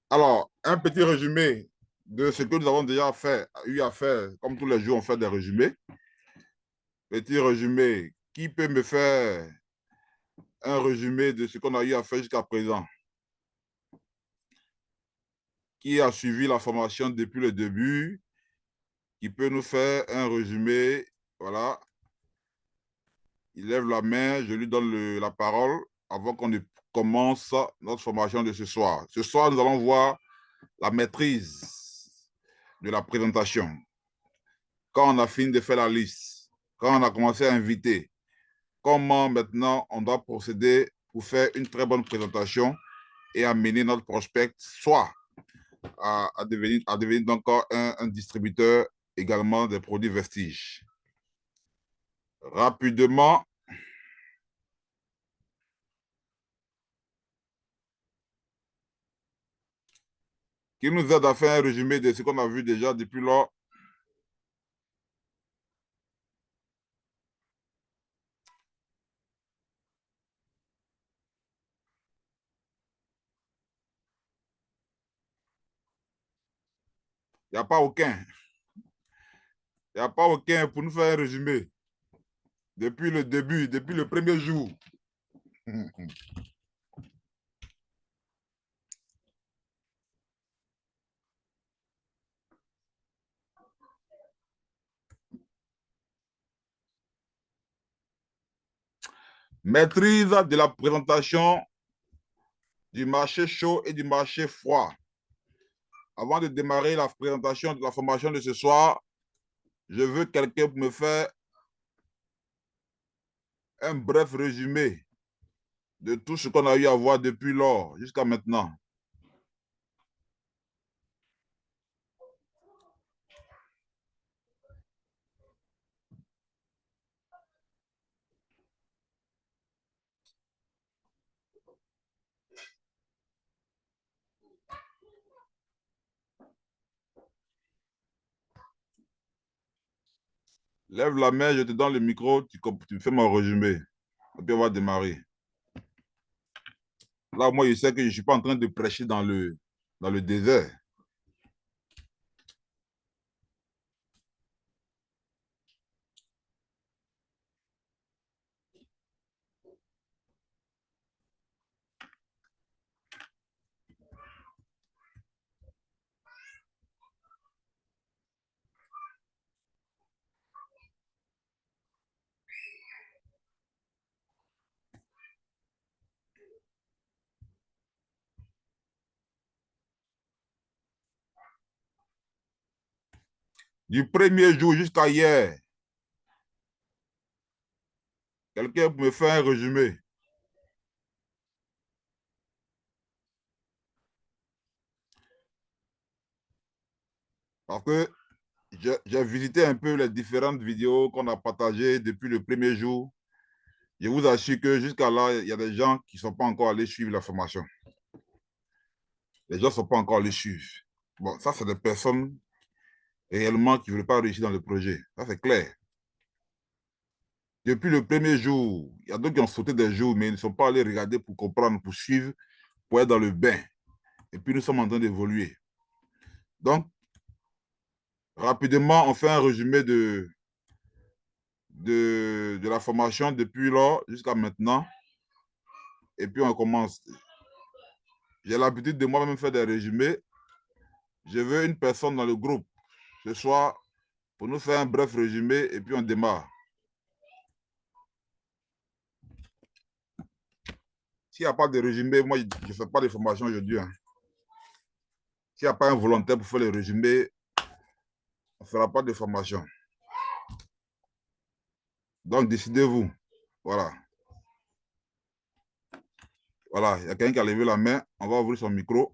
Alors, un petit résumé de ce que nous avons déjà fait, eu à faire, comme tous les jours, on fait des résumés. Petit résumé, qui peut me faire un résumé de ce qu'on a eu à faire jusqu'à présent? Qui a suivi la formation depuis le début? Qui peut nous faire un résumé? Voilà, il lève la main, je lui donne la parole avant qu'on ne commence notre formation de ce soir. Ce soir, nous allons voir la maîtrise de la présentation. Quand on a fini de faire la liste, quand on a commencé à inviter, comment maintenant on doit procéder pour faire une très bonne présentation et amener notre prospect soit à devenir encore un distributeur également des produits Vestige. Rapidement, qui nous aide à faire un résumé de ce qu'on a vu déjà depuis lors. Il n'y a pas aucun. Il n'y a pas aucun pour nous faire un résumé depuis le début, depuis le premier jour. Maîtrise de la présentation du marché chaud et du marché froid. Avant de démarrer la présentation de la formation de ce soir, je veux quelqu'un pour me faire un bref résumé de tout ce qu'on a eu à voir depuis lors jusqu'à maintenant. Lève la main, je te donne le micro, tu fais mon résumé. Et puis on va démarrer. Là, moi, je sais que je ne suis pas en train de prêcher dans le désert. Du premier jour jusqu'à hier, quelqu'un me fait un résumé. Parce que j'ai visité un peu les différentes vidéos qu'on a partagées depuis le premier jour. Je vous assure que jusqu'à là, il y a des gens qui ne sont pas encore allés suivre la formation. Les gens ne sont pas encore allés suivre. Bon, ça, c'est des personnes réellement qui ne veulent pas réussir dans le projet. Ça, c'est clair. Depuis le premier jour, il y a d'autres qui ont sauté des jours, mais ils ne sont pas allés regarder pour comprendre, pour suivre, pour être dans le bain. Et puis, nous sommes en train d'évoluer. Donc, rapidement, on fait un résumé de la formation depuis lors jusqu'à maintenant. Et puis, on commence. J'ai l'habitude de moi-même faire des résumés. Je veux une personne dans le groupe ce soir pour nous faire un bref résumé et puis on démarre. S'il n'y a pas de résumé, moi, je ne fais pas de formation aujourd'hui. Hein. S'il n'y a pas un volontaire pour faire le résumé, on ne fera pas de formation. Donc, décidez-vous. Voilà. Voilà, il y a quelqu'un qui a levé la main. On va ouvrir son micro.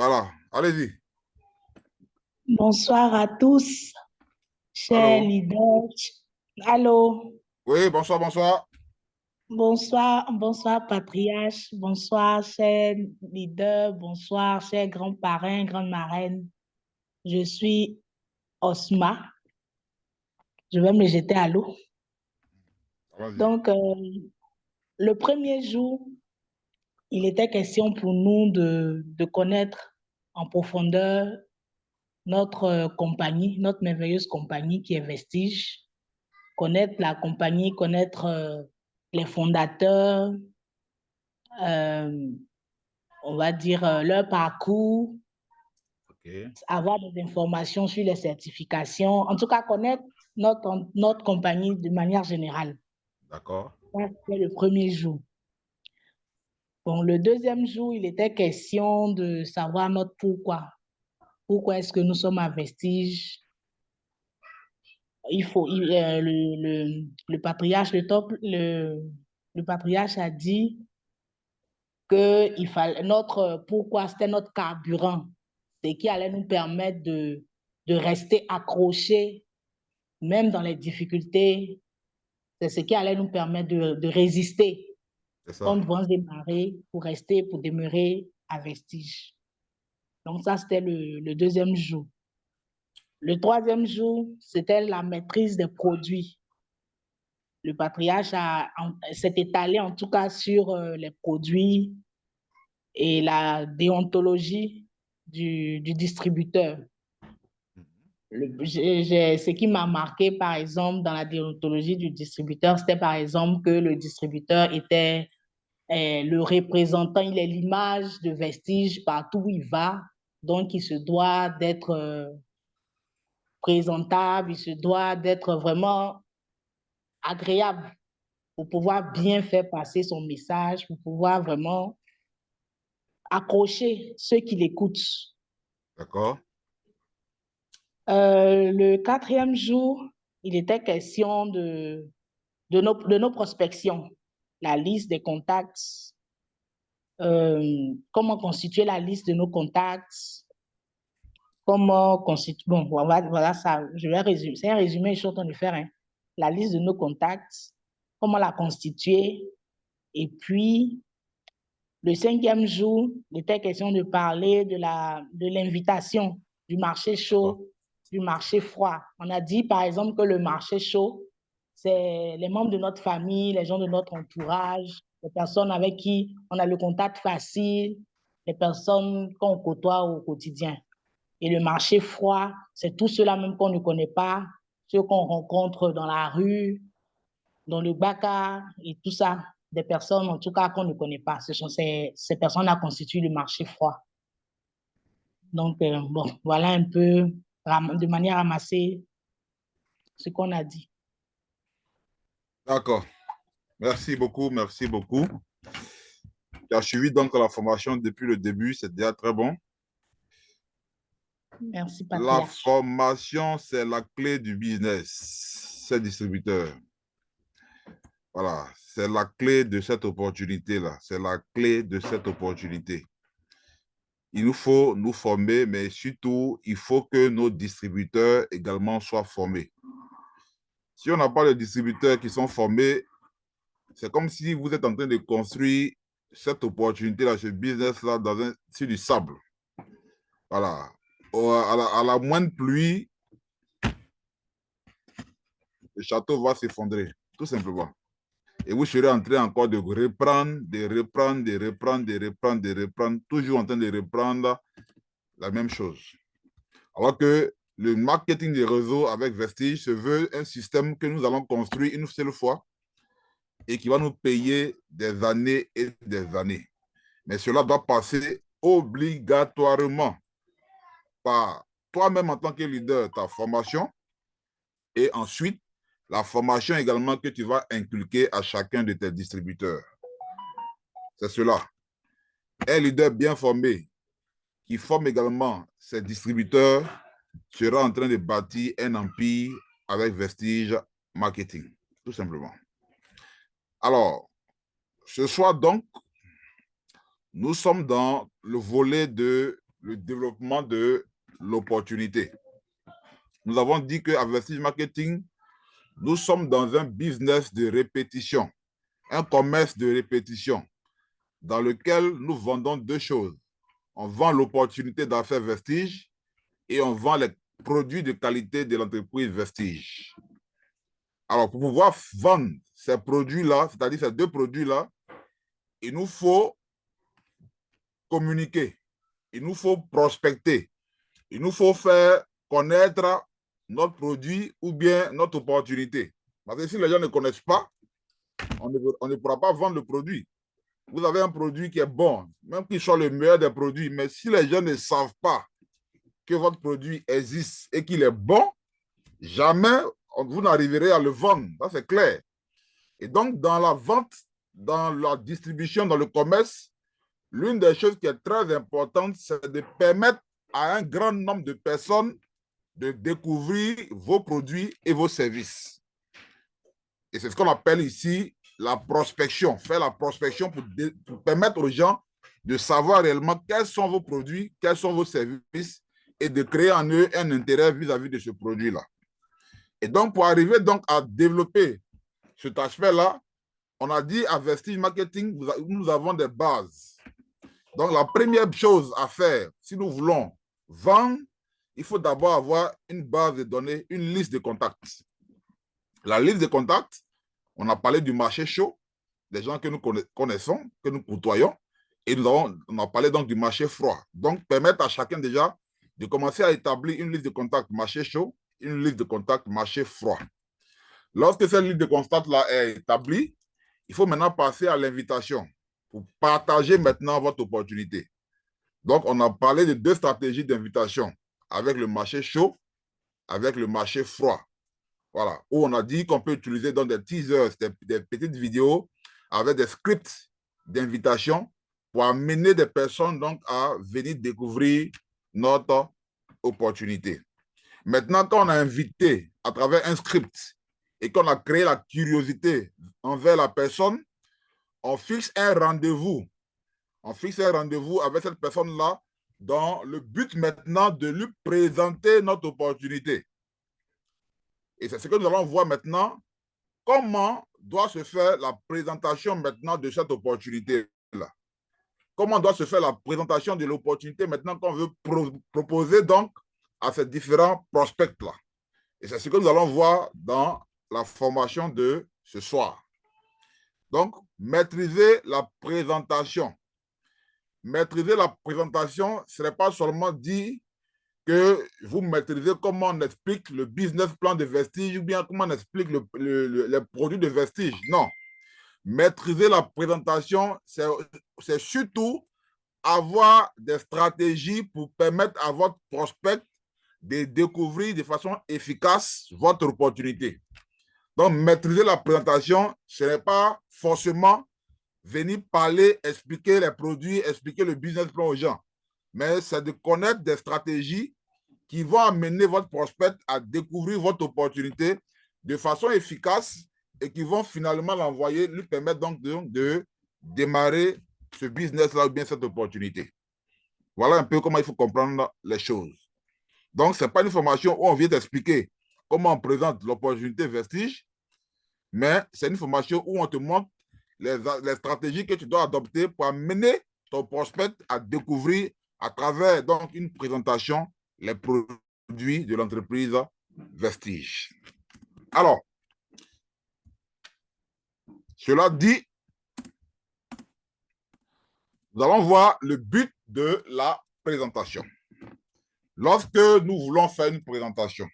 Voilà, allez-y. Bonsoir à tous, chers Allô? leaders. Allô, Oui, bonsoir, bonsoir. bonsoir patriarche, bonsoir chers leaders, bonsoir chers grands-parrains, grandes marraines. Je suis Osma. Je vais me jeter à l'eau. Vas-y. Donc, le premier jour, il était question pour nous de connaître en profondeur notre compagnie, notre merveilleuse compagnie qui est Vestige. Connaître la compagnie, connaître les fondateurs, euh, on va dire leur parcours, OK. avoir des informations sur les certifications, en tout cas connaître notre compagnie de manière générale. D'accord. Ça, c'était le premier jour. Bon, le deuxième jour, il était question de savoir notre pourquoi. Pourquoi est-ce que nous sommes à Vestige? Le patriarche, le patriarche a dit que notre pourquoi, c'était notre carburant, c'est qui allait nous permettre de rester accrochés, même dans les difficultés. C'est ce qui allait nous permettre de résister C'est ça. contre vents et marées pour rester, pour demeurer à Vestige. Donc ça, c'était le deuxième jour. Le troisième jour, c'était la maîtrise des produits. Le patriarche s'est étalé en tout cas sur les produits et la déontologie du distributeur. Ce qui m'a marqué, par exemple, dans la déontologie du distributeur, c'était par exemple que le distributeur était le représentant, il est l'image de Vestige partout où il va. Donc, il se doit d'être présentable, il se doit d'être vraiment agréable pour pouvoir bien faire passer son message, pour pouvoir vraiment accrocher ceux qui l'écoutent. D'accord. Le quatrième jour, il était question de nos prospections, la liste des contacts, comment constituer la liste de nos contacts, comment constituer, bon, voilà ça, je vais résumer, c'est un résumé, je suis en train de faire, hein. La liste de nos contacts, comment la constituer, et puis le cinquième jour, il était question de parler de l'invitation du marché D'accord. chaud, du marché froid. On a dit, par exemple, que le marché chaud, c'est les membres de notre famille, les gens de notre entourage, les personnes avec qui on a le contact facile, les personnes qu'on côtoie au quotidien. Et le marché froid, c'est tous ceux-là même qu'on ne connaît pas, ceux qu'on rencontre dans la rue, dans le Baka et tout ça, des personnes en tout cas qu'on ne connaît pas. Ce sont ces personnes-là constituent le marché froid. Donc, bon, voilà un peu de manière ramassée ce qu'on a dit. D'accord. Merci beaucoup. Merci beaucoup. Tu as suivi donc la formation depuis le début. C'est déjà très bon. Merci, La patriarche. formation, c'est la clé du business. C'est distributeur. Voilà. C'est la clé de cette opportunité-là. C'est la clé de cette opportunité. Il nous faut nous former, mais surtout, il faut que nos distributeurs également soient formés. Si on n'a pas de distributeurs qui sont formés, c'est comme si vous êtes en train de construire cette opportunité-là, ce business-là, sur du sable. Voilà. À la moindre pluie, le château va s'effondrer, tout simplement. Et vous serez en train encore de reprendre, toujours en train de reprendre la même chose. Alors que le marketing des réseaux avec Vestige se veut un système que nous allons construire une seule fois et qui va nous payer des années et des années. Mais cela doit passer obligatoirement par toi-même en tant que leader, ta formation, et ensuite la formation également que tu vas inculquer à chacun de tes distributeurs. C'est cela. Un leader bien formé qui forme également ses distributeurs sera en train de bâtir un empire avec Vestige Marketing, tout simplement. Alors, ce soir donc, nous sommes dans le volet de le développement de l'opportunité. Nous avons dit qu'avec Vestige Marketing, nous sommes dans un business de répétition, un commerce de répétition dans lequel nous vendons deux choses. On vend l'opportunité d'affaires Vestige et on vend les produits de qualité de l'entreprise Vestige. Alors, pour pouvoir vendre ces produits-là, c'est-à-dire ces deux produits-là, il nous faut communiquer, il nous faut prospecter, il nous faut faire connaître notre produit ou bien notre opportunité. Parce que si les gens ne connaissent pas, on ne pourra pas vendre le produit. Vous avez un produit qui est bon, même qu'il soit le meilleur des produits, mais si les gens ne savent pas que votre produit existe et qu'il est bon, jamais vous n'arriverez à le vendre. Ça, c'est clair. Et donc, dans la vente, dans la distribution, dans le commerce, l'une des choses qui est très importante, c'est de permettre à un grand nombre de personnes de découvrir vos produits et vos services. Et c'est ce qu'on appelle ici la prospection. Faire la prospection pour permettre aux gens de savoir réellement quels sont vos produits, quels sont vos services et de créer en eux un intérêt vis-à-vis de ce produit-là. Et donc, pour arriver donc à développer cet aspect-là, on a dit à Vestige Marketing, nous avons des bases. Donc, la première chose à faire, si nous voulons vendre, il faut d'abord avoir une base de données, une liste de contacts. La liste de contacts, on a parlé du marché chaud, des gens que nous connaissons, que nous côtoyons, et on a parlé donc du marché froid. Donc, permettre à chacun déjà de commencer à établir une liste de contacts marché chaud, une liste de contacts marché froid. Lorsque cette liste de contacts-là est établie, il faut maintenant passer à l'invitation pour partager maintenant votre opportunité. Donc, on a parlé de deux stratégies d'invitation avec le marché chaud, avec le marché froid. Voilà, où on a dit qu'on peut utiliser dans des teasers, des petites vidéos avec des scripts d'invitation pour amener des personnes donc à venir découvrir notre opportunité. Maintenant, quand on a invité à travers un script et qu'on a créé la curiosité envers la personne, on fixe un rendez-vous. On fixe un rendez-vous avec cette personne-là dans le but maintenant de lui présenter notre opportunité. Et c'est ce que nous allons voir maintenant, comment doit se faire la présentation maintenant de cette opportunité-là. Comment doit se faire la présentation de l'opportunité maintenant qu'on veut proposer donc à ces différents prospects-là. Et c'est ce que nous allons voir dans la formation de ce soir. Donc, maîtriser la présentation. Maîtriser la présentation, ce n'est pas seulement dire que vous maîtrisez comment on explique le business plan de Vestige ou bien comment on explique les produits de Vestige. Non. Maîtriser la présentation, c'est surtout avoir des stratégies pour permettre à votre prospect de découvrir de façon efficace votre opportunité. Donc, maîtriser la présentation, ce n'est pas forcément venir parler, expliquer les produits, expliquer le business plan aux gens, mais c'est de connaître des stratégies qui vont amener votre prospect à découvrir votre opportunité de façon efficace et qui vont finalement l'envoyer, lui permettre donc de démarrer ce business-là ou bien cette opportunité. Voilà un peu comment il faut comprendre les choses. Donc, ce n'est pas une formation où on vient t'expliquer comment on présente l'opportunité Vestige, mais c'est une formation où on te montre les stratégies que tu dois adopter pour amener ton prospect à découvrir à travers donc une présentation les produits de l'entreprise Vestige. Alors, cela dit, nous allons voir le but de la présentation. Lorsque nous voulons faire une présentation,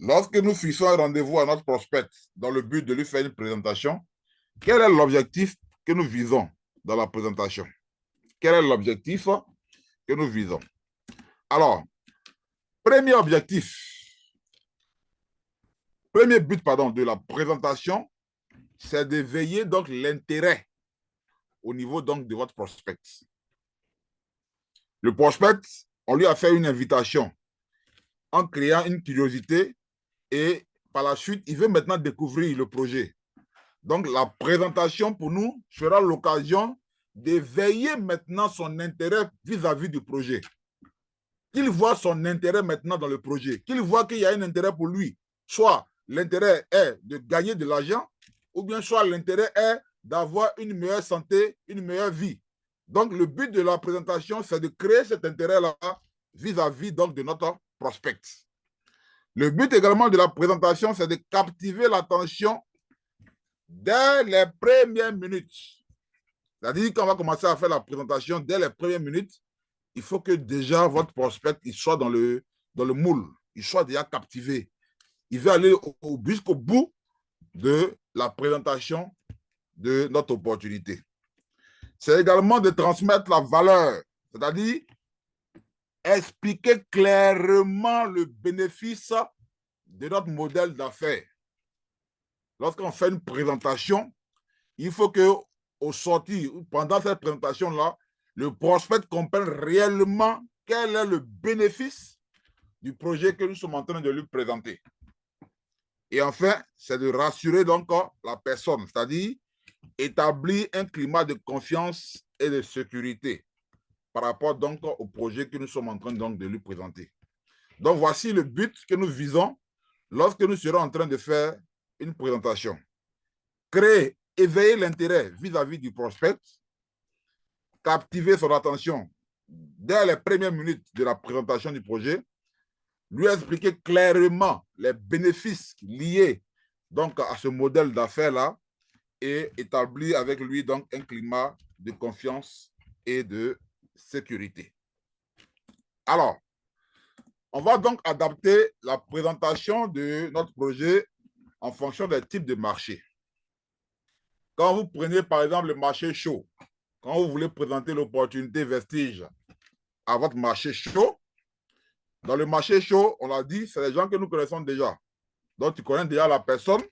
lorsque nous fixons un rendez-vous à notre prospect dans le but de lui faire une présentation, quel est l'objectif que nous visons dans la présentation? Quel est l'objectif que nous visons? Alors, premier but de la présentation, c'est de veiller donc l'intérêt au niveau donc de votre prospect. Le prospect, on lui a fait une invitation en créant une curiosité et par la suite, il veut maintenant découvrir le projet. Donc, la présentation pour nous sera l'occasion d'éveiller maintenant son intérêt vis-à-vis du projet. Qu'il voit son intérêt maintenant dans le projet, qu'il voit qu'il y a un intérêt pour lui. Soit l'intérêt est de gagner de l'argent, ou bien soit l'intérêt est d'avoir une meilleure santé, une meilleure vie. Donc, le but de la présentation, c'est de créer cet intérêt-là vis-à-vis donc de notre prospect. Le but également de la présentation, c'est de captiver l'attention dès les premières minutes. C'est-à-dire qu'on va commencer à faire la présentation dès les premières minutes, il faut que déjà votre prospect il soit dans le moule, il soit déjà captivé. Il veut aller jusqu'au bout de la présentation de notre opportunité. C'est également de transmettre la valeur, c'est-à-dire expliquer clairement le bénéfice de notre modèle d'affaires. Lorsqu'on fait une présentation, il faut qu'au sortir, pendant cette présentation-là, le prospect comprenne réellement quel est le bénéfice du projet que nous sommes en train de lui présenter. Et enfin, c'est de rassurer donc la personne, c'est-à-dire établir un climat de confiance et de sécurité par rapport donc au projet que nous sommes en train donc de lui présenter. Donc, voici le but que nous visons lorsque nous serons en train de faire une présentation. Créer, éveiller l'intérêt vis-à-vis du prospect, captiver son attention dès les premières minutes de la présentation du projet, lui expliquer clairement les bénéfices liés donc à ce modèle d'affaires-là et établir avec lui donc un climat de confiance et de sécurité. Alors, on va donc adapter la présentation de notre projet en fonction des types de marchés. Quand vous prenez par exemple le marché chaud, quand vous voulez présenter l'opportunité Vestige à votre marché chaud, dans le marché chaud, on l'a dit, c'est les gens que nous connaissons déjà. Donc, tu connais déjà la personne.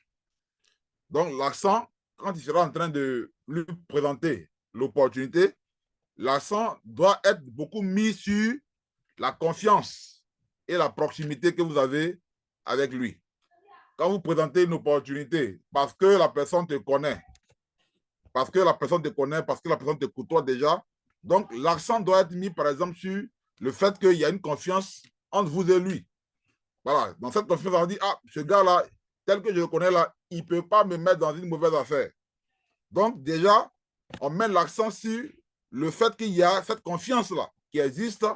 Donc, l'accent, quand il sera en train de lui présenter l'opportunité, l'accent doit être beaucoup mis sur la confiance et la proximité que vous avez avec lui. Quand vous présentez une opportunité, parce que la personne te connaît, parce que la personne te connaît, parce que la personne te côtoie déjà, donc l'accent doit être mis, par exemple, sur le fait qu'il y a une confiance entre vous et lui. Voilà, dans cette confiance, on dit, ah, ce gars-là, tel que je le connais là, il ne peut pas me mettre dans une mauvaise affaire. Donc déjà, on met l'accent sur le fait qu'il y a cette confiance-là qui existe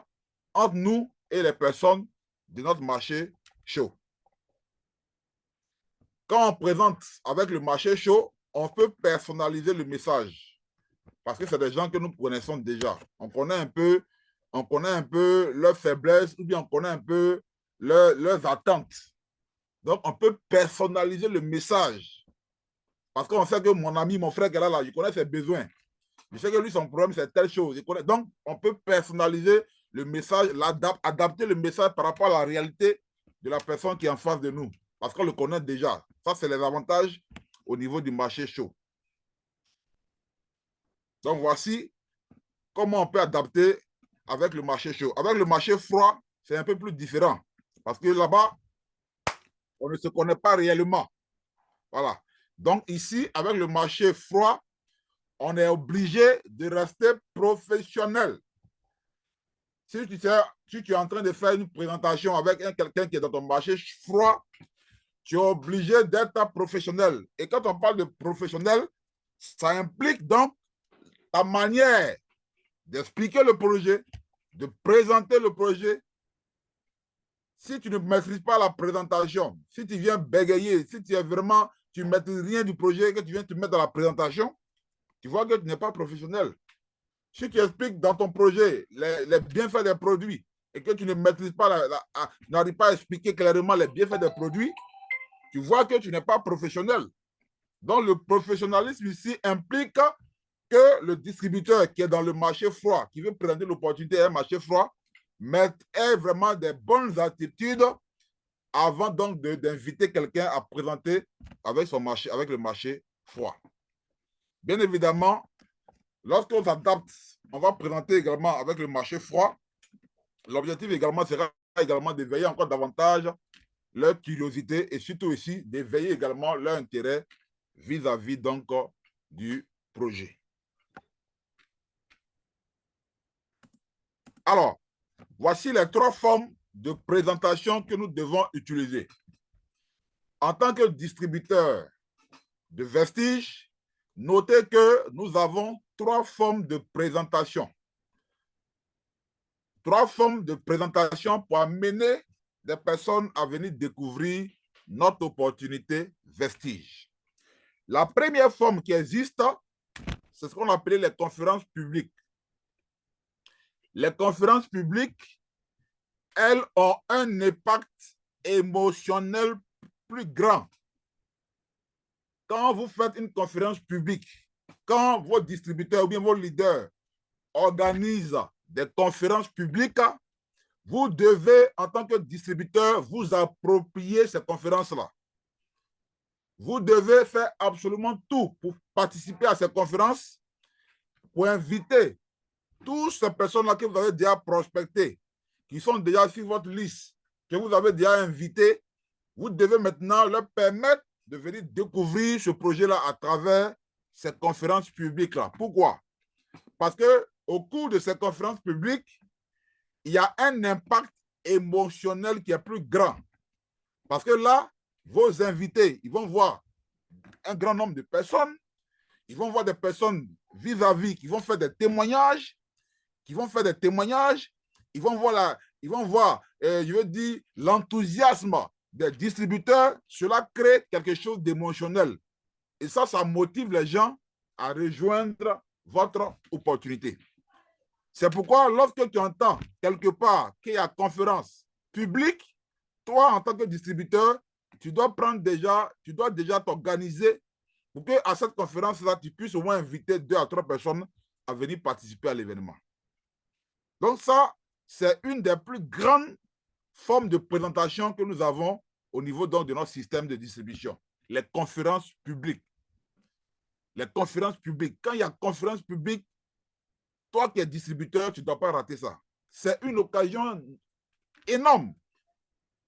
entre nous et les personnes de notre marché chaud. Quand on présente avec le marché chaud, on peut personnaliser le message parce que c'est des gens que nous connaissons déjà. On connaît un peu leurs faiblesses ou bien on connaît un peu leurs attentes. Donc, on peut personnaliser le message parce qu'on sait que mon ami, mon frère qui est là, je connais ses besoins. Je sais que lui, son problème, c'est telle chose. Donc, on peut personnaliser le message, adapter le message par rapport à la réalité de la personne qui est en face de nous parce qu'on le connaît déjà. Ça, c'est les avantages au niveau du marché chaud. Donc, voici comment on peut adapter avec le marché chaud. Avec le marché froid, c'est un peu plus différent parce que là-bas, on ne se connaît pas réellement. Voilà. Donc, ici, avec le marché froid, on est obligé de rester professionnel. Si tu es en train de faire une présentation avec quelqu'un qui est dans ton marché froid, tu es obligé d'être professionnel. Et quand on parle de professionnel, ça implique donc ta manière d'expliquer le projet, de présenter le projet. Si tu ne maîtrises pas la présentation, si tu viens bégayer, si tu ne maîtrises rien du projet et que tu viens te mettre dans la présentation, tu vois que tu n'es pas professionnel. Si tu expliques dans ton projet les bienfaits des produits et que tu ne maîtrises pas, tu n'arrives pas à expliquer clairement les bienfaits des produits, tu vois que tu n'es pas professionnel. Donc, le professionnalisme ici implique que le distributeur qui est dans le marché froid, qui veut présenter l'opportunité à un marché froid, ait vraiment des bonnes attitudes avant donc d'inviter quelqu'un à présenter avec le marché froid. Bien évidemment, lorsqu'on s'adapte, on va présenter également avec le marché froid. L'objectif également sera également d'éveiller encore davantage leur curiosité et surtout aussi d'éveiller également leur intérêt vis-à-vis donc du projet. Alors, voici les 3 formes de présentation que nous devons utiliser. En tant que distributeur de Vestige, notez que nous avons 3 formes de présentation. 3 formes de présentation pour amener des personnes à venir découvrir notre opportunité Vestige. La première forme qui existe, c'est ce qu'on appelait les conférences publiques. Les conférences publiques, elles ont un impact émotionnel plus grand. Quand vous faites une conférence publique, quand vos distributeurs ou bien vos leaders organisent des conférences publiques, vous devez, en tant que distributeur, vous approprier ces conférences-là. Vous devez faire absolument tout pour participer à ces conférences, pour inviter toutes ces personnes-là que vous avez déjà prospectées, qui sont déjà sur votre liste, que vous avez déjà invitées. Vous devez maintenant leur permettre de venir découvrir ce projet-là à travers ces conférences publiques-là. Pourquoi? Parce qu'au cours de ces conférences publiques, il y a un impact émotionnel qui est plus grand. Parce que là, vos invités, ils vont voir un grand nombre de personnes, ils vont voir des personnes vis-à-vis qui vont faire des témoignages, ils vont voir, je veux dire, l'enthousiasme des distributeurs. Cela crée quelque chose d'émotionnel. Et ça motive les gens à rejoindre votre opportunité. C'est pourquoi lorsque tu entends quelque part qu'il y a conférence publique, toi, en tant que distributeur, tu dois déjà t'organiser pour qu'à cette conférence-là, tu puisses au moins inviter 2 à 3 personnes à venir participer à l'événement. Donc ça, c'est une des plus grandes formes de présentation que nous avons au niveau donc, de notre système de distribution. Les conférences publiques. Les conférences publiques. Quand il y a conférence publique, toi qui es distributeur, tu ne dois pas rater ça. C'est une occasion énorme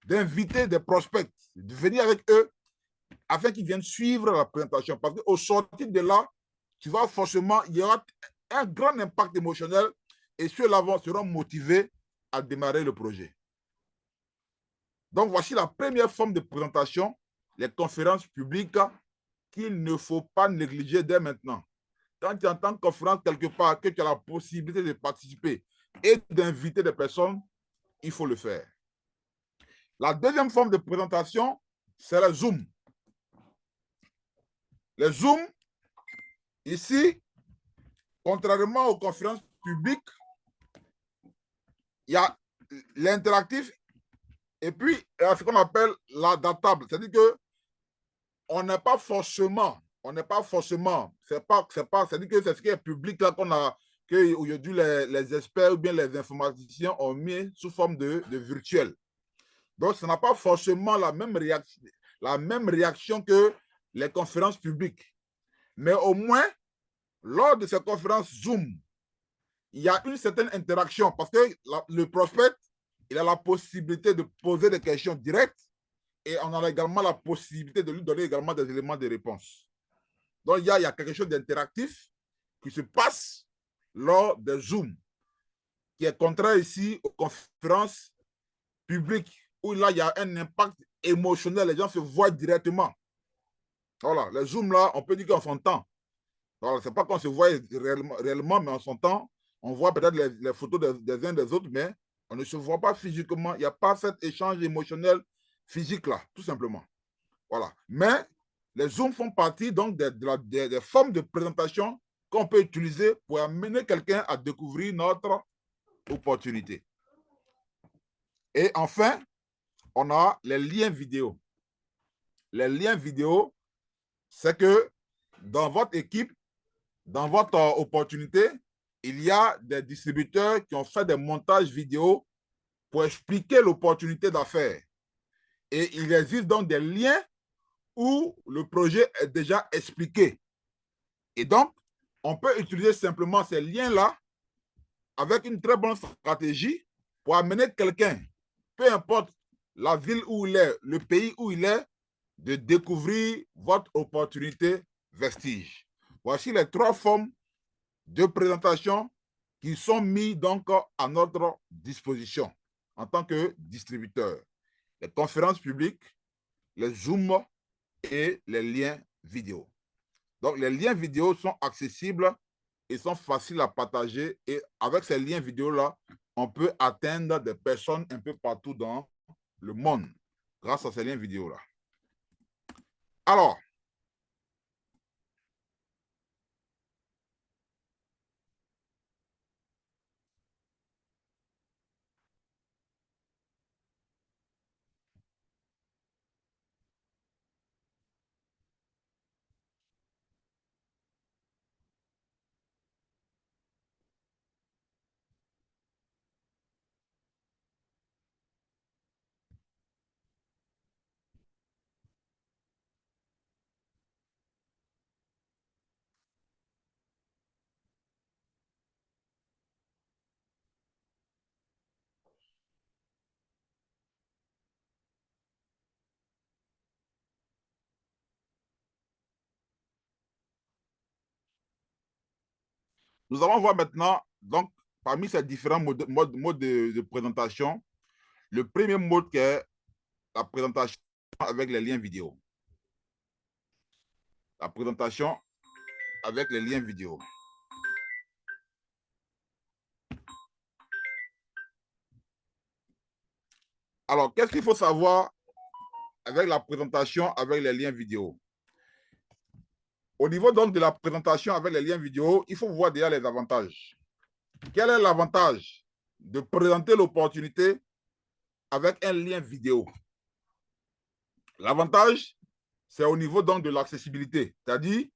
d'inviter des prospects, de venir avec eux afin qu'ils viennent suivre la présentation. Parce qu'au sortir de là, tu vas forcément, il y aura un grand impact émotionnel et ceux-là seront motivés à démarrer le projet. Donc, voici la première forme de présentation, les conférences publiques qu'il ne faut pas négliger dès maintenant. Quand tu entends conférence quelque part, que tu as la possibilité de participer et d'inviter des personnes, il faut le faire. La deuxième forme de présentation, c'est le Zoom. Le Zoom, ici, contrairement aux conférences publiques, il y a l'interactif et puis ce qu'on appelle l'adaptable. C'est-à-dire que on n'est pas forcément, c'est-à-dire que c'est ce qui est public là qu'on a, que aujourd'hui les experts ou bien les informaticiens ont mis sous forme de virtuel. Donc, ça n'a pas forcément la même réaction que les conférences publiques. Mais au moins, lors de ces conférences Zoom, il y a une certaine interaction parce que le prospect, il a la possibilité de poser des questions directes et on a également la possibilité de lui donner également des éléments de réponse. Donc, il y a quelque chose d'interactif qui se passe lors des Zoom, qui est contraire ici aux conférences publiques, où là, il y a un impact émotionnel, les gens se voient directement. Voilà, les Zooms là, on peut dire qu'on s'entend. Voilà, c'est pas qu'on se voit réellement, mais on s'entend. On voit peut-être les photos des uns des autres, mais on ne se voit pas physiquement. Il n'y a pas cet échange émotionnel physique là, tout simplement. Voilà. Mais les Zooms font partie donc des formes de présentation qu'on peut utiliser pour amener quelqu'un à découvrir notre opportunité. Et enfin, on a les liens vidéo. Les liens vidéo, c'est que dans votre équipe, dans votre opportunité, il y a des distributeurs qui ont fait des montages vidéo pour expliquer l'opportunité d'affaires. Et il existe donc des liens où le projet est déjà expliqué. Et donc, on peut utiliser simplement ces liens-là avec une très bonne stratégie pour amener quelqu'un, peu importe la ville où il est, le pays où il est, de découvrir votre opportunité Vestige. Voici les 3 formes de présentation qui sont mises donc à notre disposition en tant que distributeur. Les conférences publiques, les Zooms et les liens vidéo. Donc, les liens vidéo sont accessibles et sont faciles à partager. Et avec ces liens vidéo-là, on peut atteindre des personnes un peu partout dans le monde grâce à ces liens vidéo-là. Alors, nous allons voir maintenant, donc, parmi ces différents modes de présentation, le premier mode qui est la présentation avec les liens vidéo. La présentation avec les liens vidéo. Alors, qu'est-ce qu'il faut savoir avec la présentation avec les liens vidéo? Au niveau donc de la présentation avec les liens vidéo, il faut voir déjà les avantages. Quel est l'avantage de présenter l'opportunité avec un lien vidéo? L'avantage, c'est au niveau donc de l'accessibilité, c'est-à-dire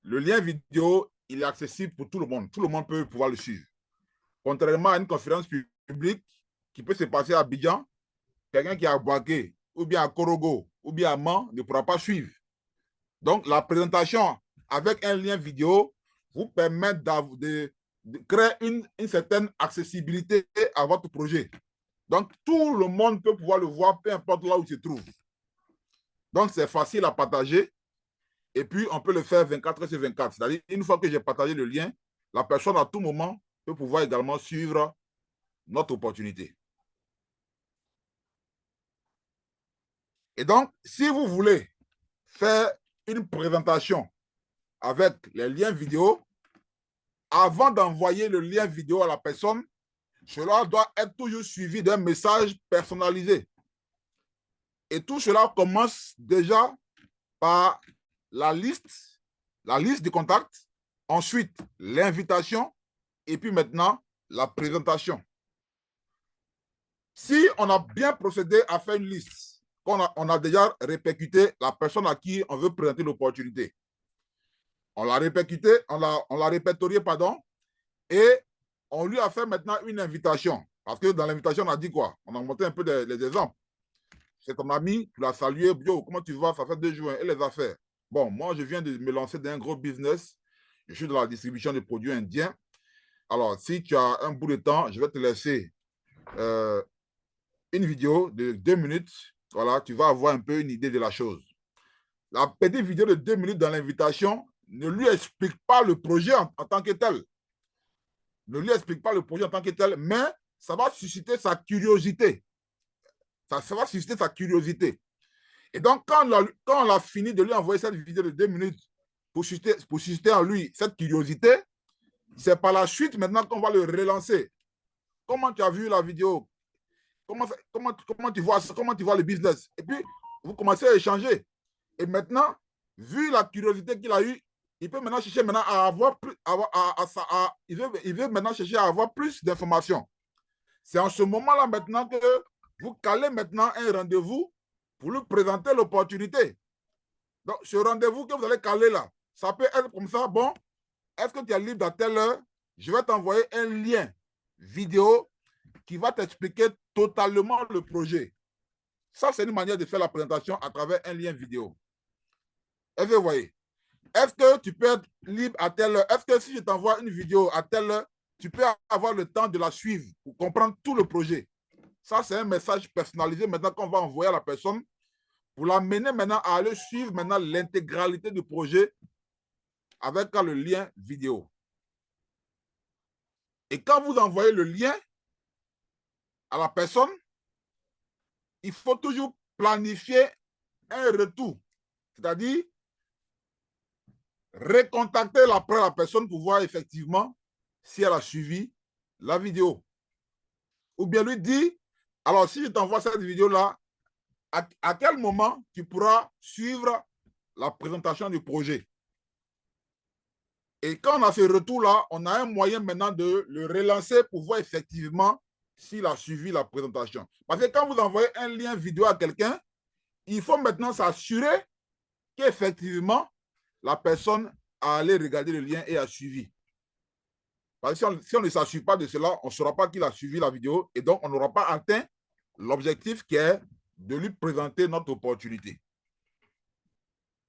le lien vidéo, il est accessible pour tout le monde. Tout le monde peut pouvoir le suivre. Contrairement à une conférence publique qui peut se passer à Abidjan, quelqu'un qui est à Boaké, ou bien à Korogo, ou bien à Mans, ne pourra pas suivre. Donc, la présentation avec un lien vidéo vous permet de créer une certaine accessibilité à votre projet. Donc, tout le monde peut pouvoir le voir, peu importe là où il se trouve. Donc, c'est facile à partager. Et puis, on peut le faire 24 sur 24. C'est-à-dire, une fois que j'ai partagé le lien, la personne à tout moment peut pouvoir également suivre notre opportunité. Et donc, si vous voulez faire une présentation avec les liens vidéo, avant d'envoyer le lien vidéo à la personne, cela doit être toujours suivi d'un message personnalisé. Et tout cela commence déjà par la liste des contacts, ensuite l'invitation et puis maintenant la présentation. Si on a bien procédé à faire une liste, on a déjà répercuté la personne à qui on veut présenter l'opportunité. On l'a répercuté, on l'a répertorié, pardon, et on lui a fait maintenant une invitation. Parce que dans l'invitation, on a dit quoi? On a montré un peu les exemples. C'est ton ami, tu l'as salué, yo, comment tu vas? Ça fait 2 jours, et les affaires. Bon, moi, je viens de me lancer dans un gros business. Je suis dans la distribution de produits indiens. Alors, si tu as un bout de temps, je vais te laisser une vidéo de 2 minutes. Voilà, tu vas avoir un peu une idée de la chose. La petite vidéo de 2 minutes dans l'invitation ne lui explique pas le projet en tant que tel. Ne lui explique pas le projet en tant que tel, mais ça va susciter sa curiosité. Ça va susciter sa curiosité. Et donc, quand on a fini de lui envoyer cette vidéo de 2 minutes pour susciter en lui cette curiosité, c'est par la suite maintenant qu'on va le relancer. Comment tu as vu la vidéo? Comment tu vois le business? Et puis, vous commencez à échanger. Et maintenant, vu la curiosité qu'il a eue, il peut maintenant chercher maintenant à avoir plus, il veut maintenant chercher à avoir plus d'informations. C'est en ce moment-là maintenant que vous calez maintenant un rendez-vous pour lui présenter l'opportunité. Donc, ce rendez-vous que vous allez caler là, ça peut être comme ça, bon, est-ce que tu es libre à telle heure? Je vais t'envoyer un lien vidéo qui va t'expliquer totalement le projet. Ça, c'est une manière de faire la présentation à travers un lien vidéo. Est-ce que vous voyez? Est-ce que tu peux être libre à telle heure? Est-ce que si je t'envoie une vidéo à telle heure, tu peux avoir le temps de la suivre pour comprendre tout le projet? Ça, c'est un message personnalisé maintenant qu'on va envoyer à la personne pour l'amener maintenant à aller suivre maintenant l'intégralité du projet avec le lien vidéo. Et quand vous envoyez le lien à la personne, il faut toujours planifier un retour. C'est-à-dire recontacter après la personne pour voir effectivement si elle a suivi la vidéo. Ou bien lui dit, alors si je t'envoie cette vidéo-là, à quel moment tu pourras suivre la présentation du projet? Et quand on a ce retour-là, on a un moyen maintenant de le relancer pour voir effectivement s'il a suivi la présentation. Parce que quand vous envoyez un lien vidéo à quelqu'un, il faut maintenant s'assurer qu'effectivement, la personne a allé regarder le lien et a suivi. Parce que si on ne s'assure pas de cela, on ne saura pas qu'il a suivi la vidéo et donc on n'aura pas atteint l'objectif qui est de lui présenter notre opportunité.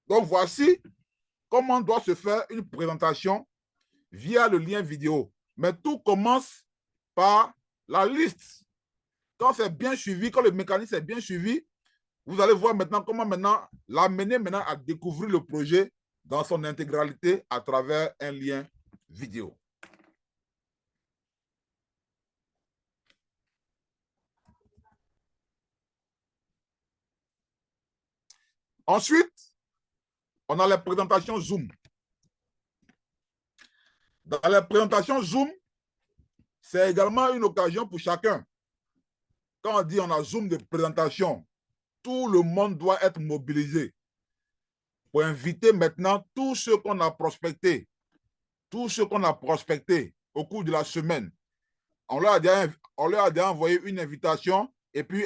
Donc voici comment doit se faire une présentation via le lien vidéo. Mais tout commence par la liste. Quand c'est bien suivi, quand le mécanisme est bien suivi, vous allez voir maintenant comment maintenant l'amener maintenant à découvrir le projet dans son intégralité à travers un lien vidéo. Ensuite, on a les présentations Zoom. Dans les présentations Zoom, c'est également une occasion pour chacun. Quand on dit on a Zoom de présentation, tout le monde doit être mobilisé pour inviter maintenant tous ceux qu'on a prospectés, au cours de la semaine. On leur a déjà envoyé une invitation et puis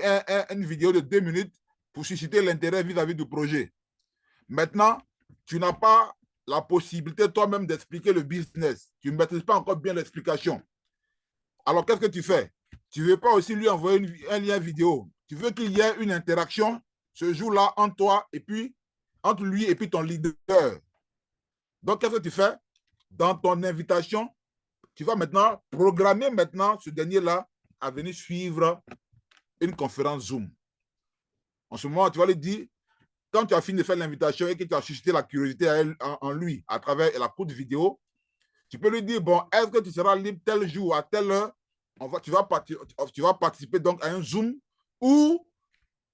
une vidéo de 2 minutes pour susciter l'intérêt vis-à-vis du projet. Maintenant, tu n'as pas la possibilité toi-même d'expliquer le business. Tu ne maîtrises pas encore bien l'explication. Alors, qu'est-ce que tu fais? Tu ne veux pas aussi lui envoyer un lien vidéo. Tu veux qu'il y ait une interaction ce jour-là entre lui et puis ton leader. Donc, qu'est-ce que tu fais? Dans ton invitation, tu vas maintenant programmer ce dernier-là à venir suivre une conférence Zoom. En ce moment, tu vas lui dire, quand tu as fini de faire l'invitation et que tu as suscité la curiosité en lui à travers la courte vidéo, tu peux lui dire, bon, est-ce que tu seras libre tel jour, à telle heure, tu vas participer donc à un Zoom où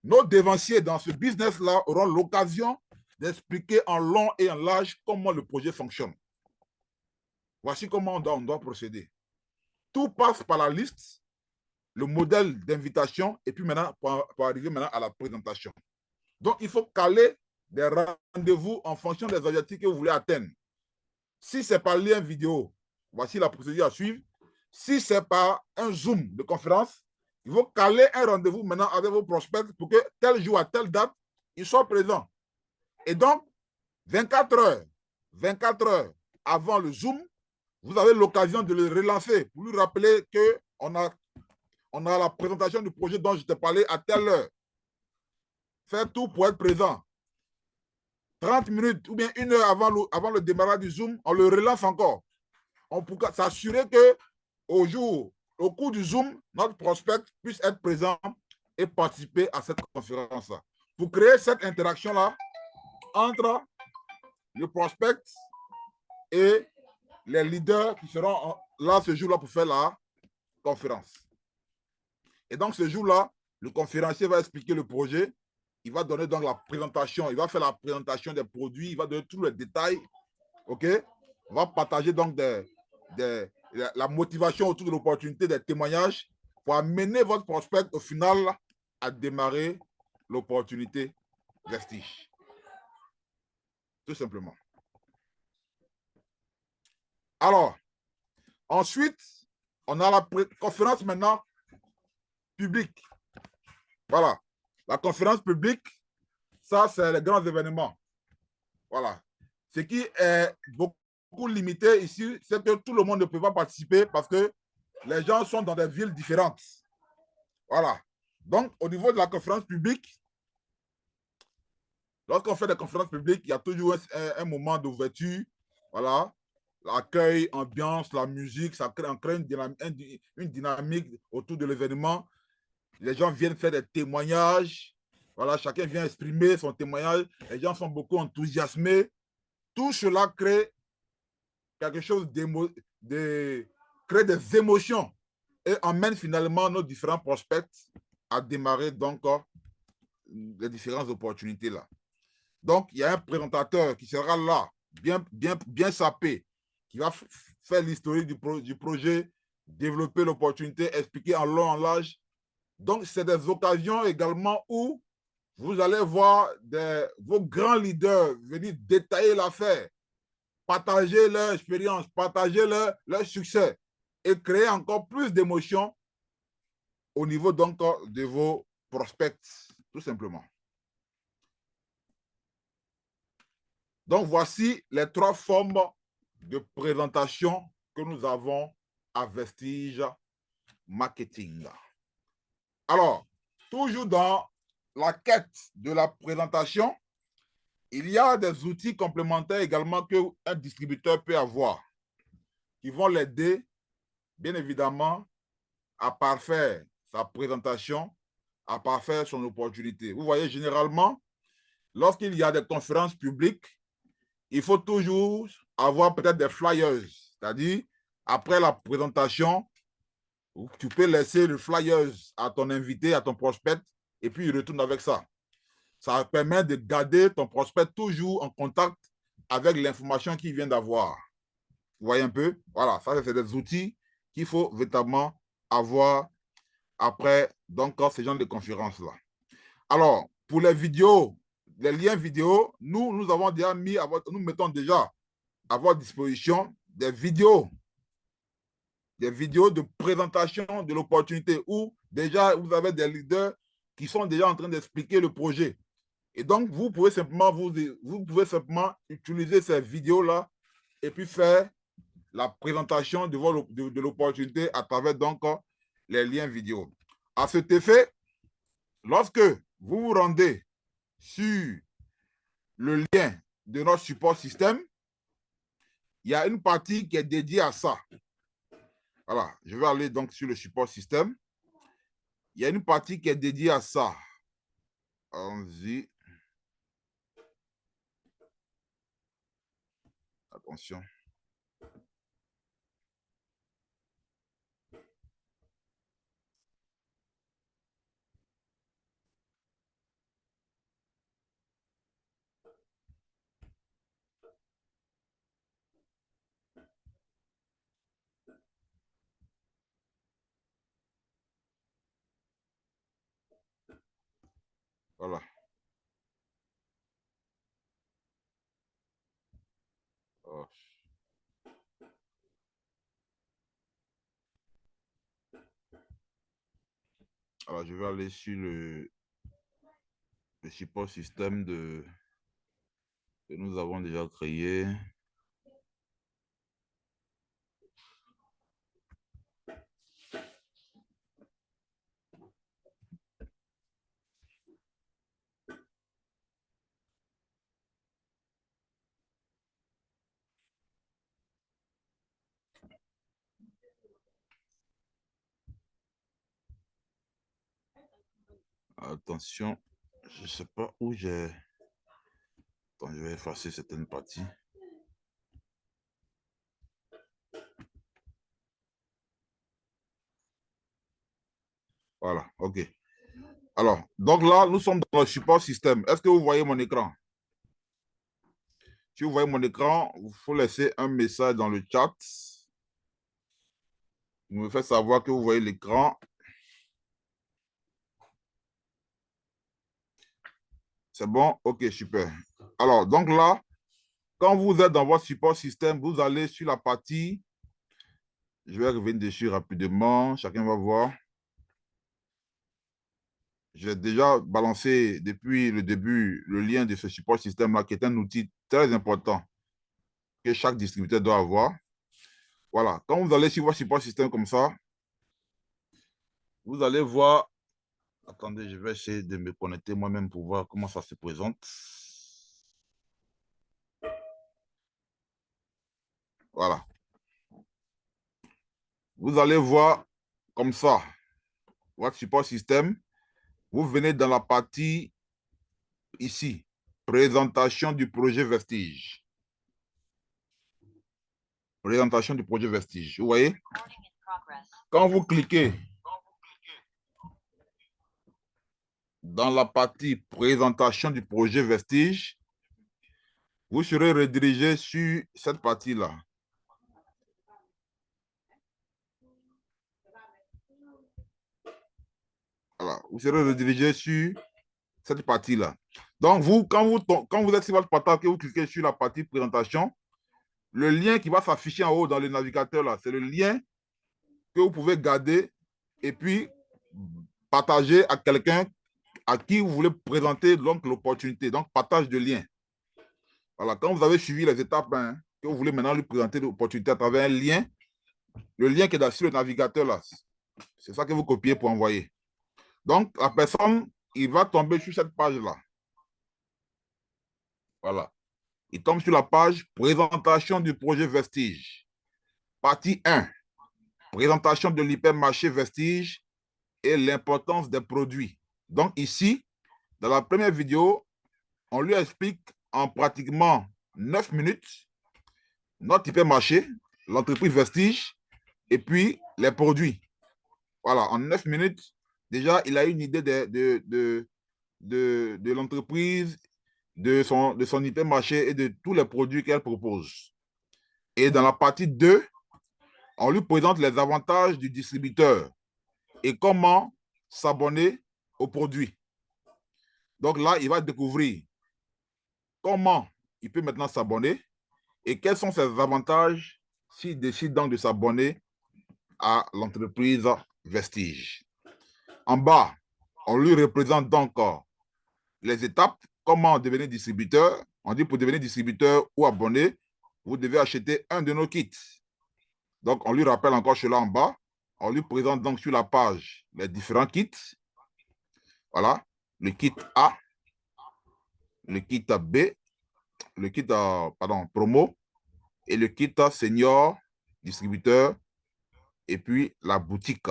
nos dévanciers dans ce business-là auront l'occasion d'expliquer en long et en large comment le projet fonctionne. Voici comment on doit procéder. Tout passe par la liste, le modèle d'invitation et puis maintenant, pour arriver maintenant à la présentation. Donc, il faut caler des rendez-vous en fonction des objectifs que vous voulez atteindre. Si c'est par lien vidéo, voici la procédure à suivre. Si c'est par un Zoom de conférence, il faut caler un rendez-vous maintenant avec vos prospects pour que tel jour à telle date, ils soient présents. Et donc, 24 heures avant le Zoom, vous avez l'occasion de le relancer pour lui rappeler qu'on a la présentation du projet dont je t'ai parlé à telle heure. Faire tout pour être présent. 30 minutes ou bien 1 heure avant le démarrage du Zoom, on le relance encore. On peut s'assurer qu'au cours du Zoom, notre prospect puisse être présent et participer à cette conférence-là. Pour créer cette interaction-là entre le prospect et les leaders qui seront là ce jour-là pour faire la conférence. Et donc, ce jour-là, le conférencier va expliquer le projet. Il va donner donc la présentation. Il va faire la présentation des produits. Il va donner tous les détails. OK? On va partager donc la motivation autour de l'opportunité, des témoignages pour amener votre prospect au final à démarrer l'opportunité Vestige. Tout simplement. Alors, ensuite, on a la conférence maintenant publique. Voilà. La conférence publique, ça, c'est les grands événements. Voilà. Ce qui est beaucoup limité ici, c'est que tout le monde ne peut pas participer parce que les gens sont dans des villes différentes. Voilà. Donc, au niveau de la conférence publique, lorsqu'on fait des conférences publiques, il y a toujours un moment d'ouverture. Voilà. L'accueil, ambiance, la musique, ça crée une dynamique autour de l'événement. Les gens viennent faire des témoignages. Voilà, chacun vient exprimer son témoignage. Les gens sont beaucoup enthousiasmés. Tout cela crée quelque chose crée des émotions et emmène finalement nos différents prospects à démarrer donc les différentes opportunités là. Donc, il y a un présentateur qui sera là, bien sapé, qui va faire l'historique du projet, développer l'opportunité, expliquer en long, en large. Donc, c'est des occasions également où vous allez voir vos grands leaders venir détailler l'affaire, partager leur expérience, partager leur succès et créer encore plus d'émotions au niveau donc de vos prospects, tout simplement. Donc, voici les 3 formes de présentation que nous avons à Vestige Marketing. Alors, toujours dans la quête de la présentation, il y a des outils complémentaires également qu'un distributeur peut avoir qui vont l'aider, bien évidemment, à parfaire sa présentation, à parfaire son opportunité. Vous voyez, généralement, lorsqu'il y a des conférences publiques, il faut toujours avoir peut-être des flyers, c'est-à-dire, après la présentation, tu peux laisser le flyers à ton invité, à ton prospect, et puis il retourne avec ça. Ça permet de garder ton prospect toujours en contact avec l'information qu'il vient d'avoir. Vous voyez un peu? Voilà, ça, c'est des outils qu'il faut véritablement avoir après donc, ces genres de conférences-là. Alors, pour les vidéos, les liens vidéo, nous avons déjà mis, nous mettons déjà à votre disposition des vidéos de présentation de l'opportunité où déjà vous avez des leaders qui sont déjà en train d'expliquer le projet. Et donc, vous pouvez simplement, utiliser ces vidéos-là et puis faire la présentation de l'opportunité à travers donc les liens vidéo. À cet effet, lorsque vous vous rendez sur le lien de notre support système, il y a une partie qui est dédiée à ça. Voilà, je vais aller donc sur le support système. Il y a une partie qui est dédiée à ça. Allons-y. Attention. Voilà. Oh. Alors, je vais aller sur le support système que nous avons déjà créé. Attention, je ne sais pas où j'ai... Attends, je vais effacer certaines parties. Voilà, OK. Alors, donc là, nous sommes dans le support système. Est-ce que vous voyez mon écran? Si vous voyez mon écran, il faut laisser un message dans le chat. Vous me faites savoir que vous voyez l'écran. C'est bon? OK, super. Alors, donc là, quand vous êtes dans votre support système, vous allez sur la partie, je vais revenir dessus rapidement, chacun va voir. J'ai déjà balancé depuis le début le lien de ce support système-là, qui est un outil très important que chaque distributeur doit avoir. Voilà, quand vous allez sur votre support système comme ça, vous allez voir. Attendez, je vais essayer de me connecter moi-même pour voir comment ça se présente. Voilà. Vous allez voir comme ça votre support système. Vous venez dans la partie ici, présentation du projet Vestige. Présentation du projet Vestige. Vous voyez? Quand vous cliquez dans la partie présentation du projet Vestige, vous serez redirigé sur cette partie-là. Voilà, vous serez redirigé sur cette partie-là. Donc, quand vous êtes sur votre portable, que vous cliquez sur la partie présentation, le lien qui va s'afficher en haut dans le navigateur, là, c'est le lien que vous pouvez garder et puis partager à quelqu'un à qui vous voulez présenter l'opportunité. Donc, partage de lien. Voilà, quand vous avez suivi les étapes, hein, que vous voulez maintenant lui présenter l'opportunité à travers un lien, le lien qui est sur le navigateur, là, c'est ça que vous copiez pour envoyer. Donc, la personne, il va tomber sur cette page-là. Voilà. Il tombe sur la page présentation du projet Vestige. Partie 1. Présentation de l'hypermarché Vestige et l'importance des produits. Donc ici, dans la première vidéo, on lui explique en pratiquement 9 minutes notre hypermarché, l'entreprise Vestige et puis les produits. Voilà, en 9 minutes, déjà, il a une idée de l'entreprise, de son hypermarché et de tous les produits qu'elle propose. Et dans la partie 2, on lui présente les avantages du distributeur et comment s'abonner aux produits. Donc là, il va découvrir comment il peut maintenant s'abonner et quels sont ses avantages s'il décide donc de s'abonner à l'entreprise Vestige. En bas, on lui représente donc les étapes, comment devenir distributeur. On dit pour devenir distributeur ou abonné, vous devez acheter un de nos kits. Donc, on lui rappelle encore cela en bas. On lui présente donc sur la page les différents kits. Voilà, le kit A, le kit B, le kit promo et le kit senior, distributeur, et puis la boutique.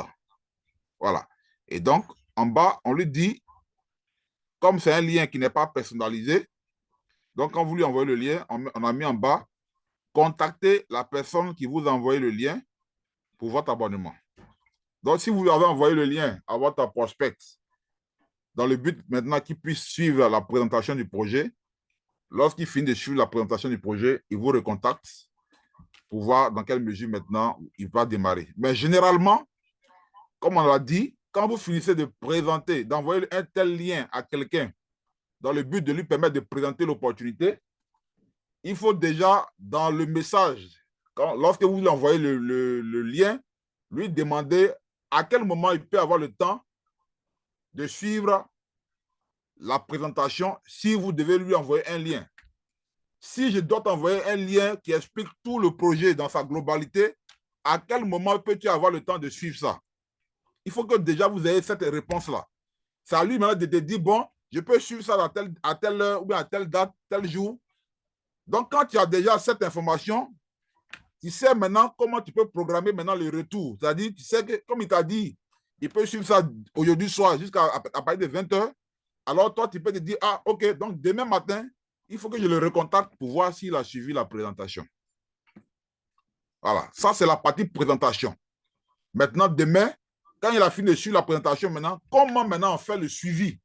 Voilà. Et donc, en bas, on lui dit, comme c'est un lien qui n'est pas personnalisé, donc quand vous lui envoyez le lien, on a mis en bas, contactez la personne qui vous a envoyé le lien pour votre abonnement. Donc, si vous lui avez envoyé le lien à votre prospect, dans le but maintenant qu'il puisse suivre la présentation du projet, lorsqu'il finit de suivre la présentation du projet, il vous recontacte pour voir dans quelle mesure maintenant il va démarrer. Mais généralement, comme on l'a dit, quand vous finissez de présenter, d'envoyer un tel lien à quelqu'un dans le but de lui permettre de présenter l'opportunité, il faut déjà, dans le message, lorsque vous lui envoyez le lien, lui demander à quel moment il peut avoir le temps de suivre la présentation si vous devez lui envoyer un lien. Si je dois t'envoyer un lien qui explique tout le projet dans sa globalité, à quel moment peux-tu avoir le temps de suivre ça? Il faut que déjà vous ayez cette réponse-là. C'est à lui maintenant de te dire, bon, je peux suivre ça à telle heure ou bien à telle date, tel jour. Donc, quand tu as déjà cette information, tu sais maintenant comment tu peux programmer maintenant le retour. C'est-à-dire, tu sais que, comme il t'a dit, il peut suivre ça aujourd'hui soir jusqu'à partir de 20 h. Alors, toi, tu peux te dire, ah, OK, donc demain matin, il faut que je le recontacte pour voir s'il a suivi la présentation. Voilà, ça, c'est la partie présentation. Maintenant, demain, quand il a fini de suivre la présentation, maintenant, comment maintenant on fait le suivi?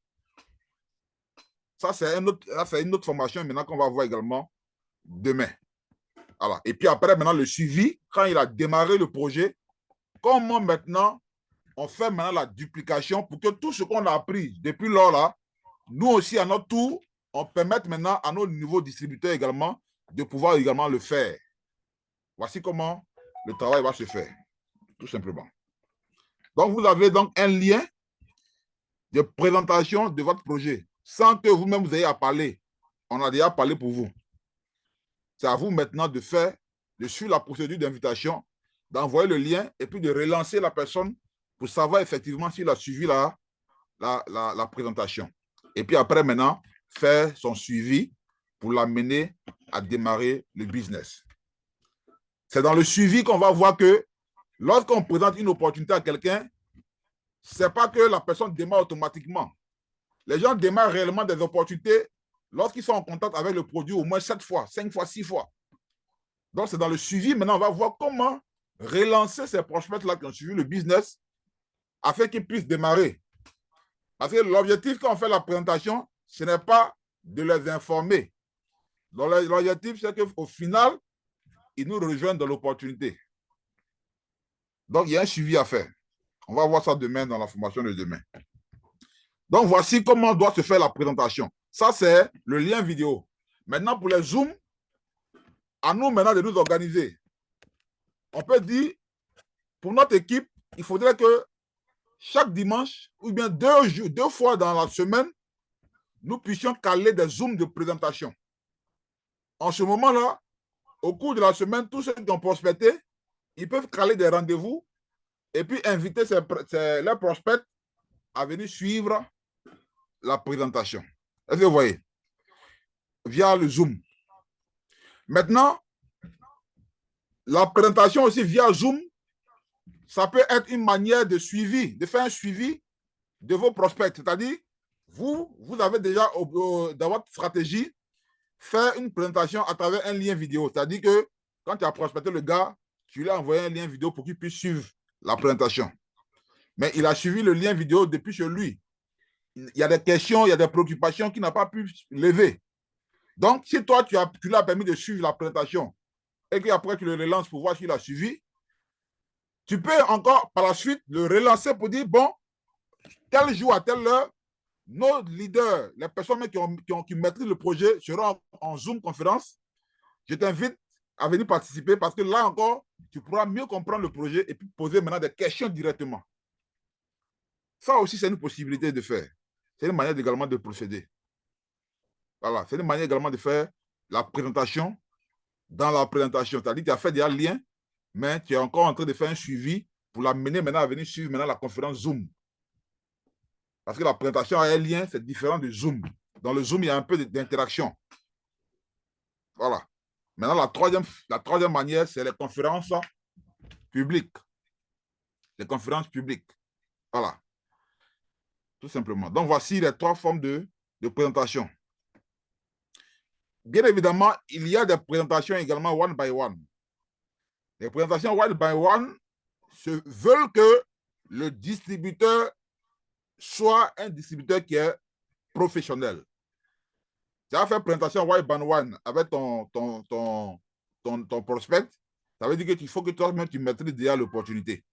Ça, c'est une autre formation maintenant qu'on va voir également demain. Voilà. Et puis après, maintenant, le suivi, quand il a démarré le projet, comment maintenant on fait maintenant la duplication pour que tout ce qu'on a appris depuis lors là, nous aussi, à notre tour, on permette maintenant à nos nouveaux distributeurs également de pouvoir également le faire. Voici comment le travail va se faire, tout simplement. Donc, vous avez donc un lien de présentation de votre projet sans que vous-même vous ayez à parler. On a déjà parlé pour vous. C'est à vous maintenant de faire, de suivre la procédure d'invitation, d'envoyer le lien et puis de relancer la personne pour savoir effectivement s'il a suivi la présentation. Et puis après, maintenant, faire son suivi pour l'amener à démarrer le business. C'est dans le suivi qu'on va voir que lorsqu'on présente une opportunité à quelqu'un, ce n'est pas que la personne démarre automatiquement. Les gens démarrent réellement des opportunités lorsqu'ils sont en contact avec le produit au moins 7 fois, 5 fois, 6 fois. Donc, c'est dans le suivi. Maintenant, on va voir comment relancer ces prospects-là qui ont suivi le business afin qu'ils puissent démarrer. Parce que l'objectif quand on fait la présentation, ce n'est pas de les informer. Donc, l'objectif, c'est qu'au final, ils nous rejoignent dans l'opportunité. Donc, il y a un suivi à faire. On va voir ça demain dans la formation de demain. Donc, voici comment doit se faire la présentation. Ça, c'est le lien vidéo. Maintenant, pour les Zooms, à nous maintenant de nous organiser. On peut dire, pour notre équipe, il faudrait que chaque dimanche, ou bien deux fois dans la semaine, nous puissions caler des Zooms de présentation. En ce moment-là, au cours de la semaine, tous ceux qui ont prospecté, ils peuvent caler des rendez-vous et puis inviter leurs prospects à venir suivre la présentation. Est-ce que vous voyez? Via le Zoom. Maintenant, la présentation aussi via Zoom, ça peut être une manière de suivi, de faire un suivi de vos prospects. C'est-à-dire, vous avez déjà dans votre stratégie faire une présentation à travers un lien vidéo. C'est-à-dire que quand tu as prospecté le gars, tu lui as envoyé un lien vidéo pour qu'il puisse suivre la présentation. Mais il a suivi le lien vidéo depuis chez lui. Il y a des questions, il y a des préoccupations qu'il n'a pas pu lever. Donc, si toi, tu lui as permis de suivre la présentation et qu'après tu le relances pour voir s'il a suivi, tu peux encore par la suite le relancer pour dire, bon, tel jour à telle heure, nos leaders, les personnes qui maîtrisent le projet seront en Zoom conférence. Je t'invite à venir participer parce que là encore, tu pourras mieux comprendre le projet et puis poser maintenant des questions directement. Ça aussi, c'est une possibilité de faire. C'est une manière également de procéder. Voilà, c'est une manière également de faire la présentation dans la présentation. C'est-à-dire que tu as fait déjà le lien, mais tu es encore en train de faire un suivi pour l'amener maintenant à venir suivre maintenant la conférence Zoom. Parce que la présentation à un lien, c'est différent du Zoom. Dans le Zoom, il y a un peu d'interaction. Voilà. Maintenant, la troisième manière, c'est les conférences publiques. Les conférences publiques. Voilà. Tout simplement. Donc, voici les trois formes de présentation. Bien évidemment, il y a des présentations également one by one. Les présentations one by one veulent que le distributeur soit un distributeur qui est professionnel. Tu as fait présentation one by one avec ton prospect, ça veut dire qu'il faut que toi-même tu maîtrises déjà l'opportunité.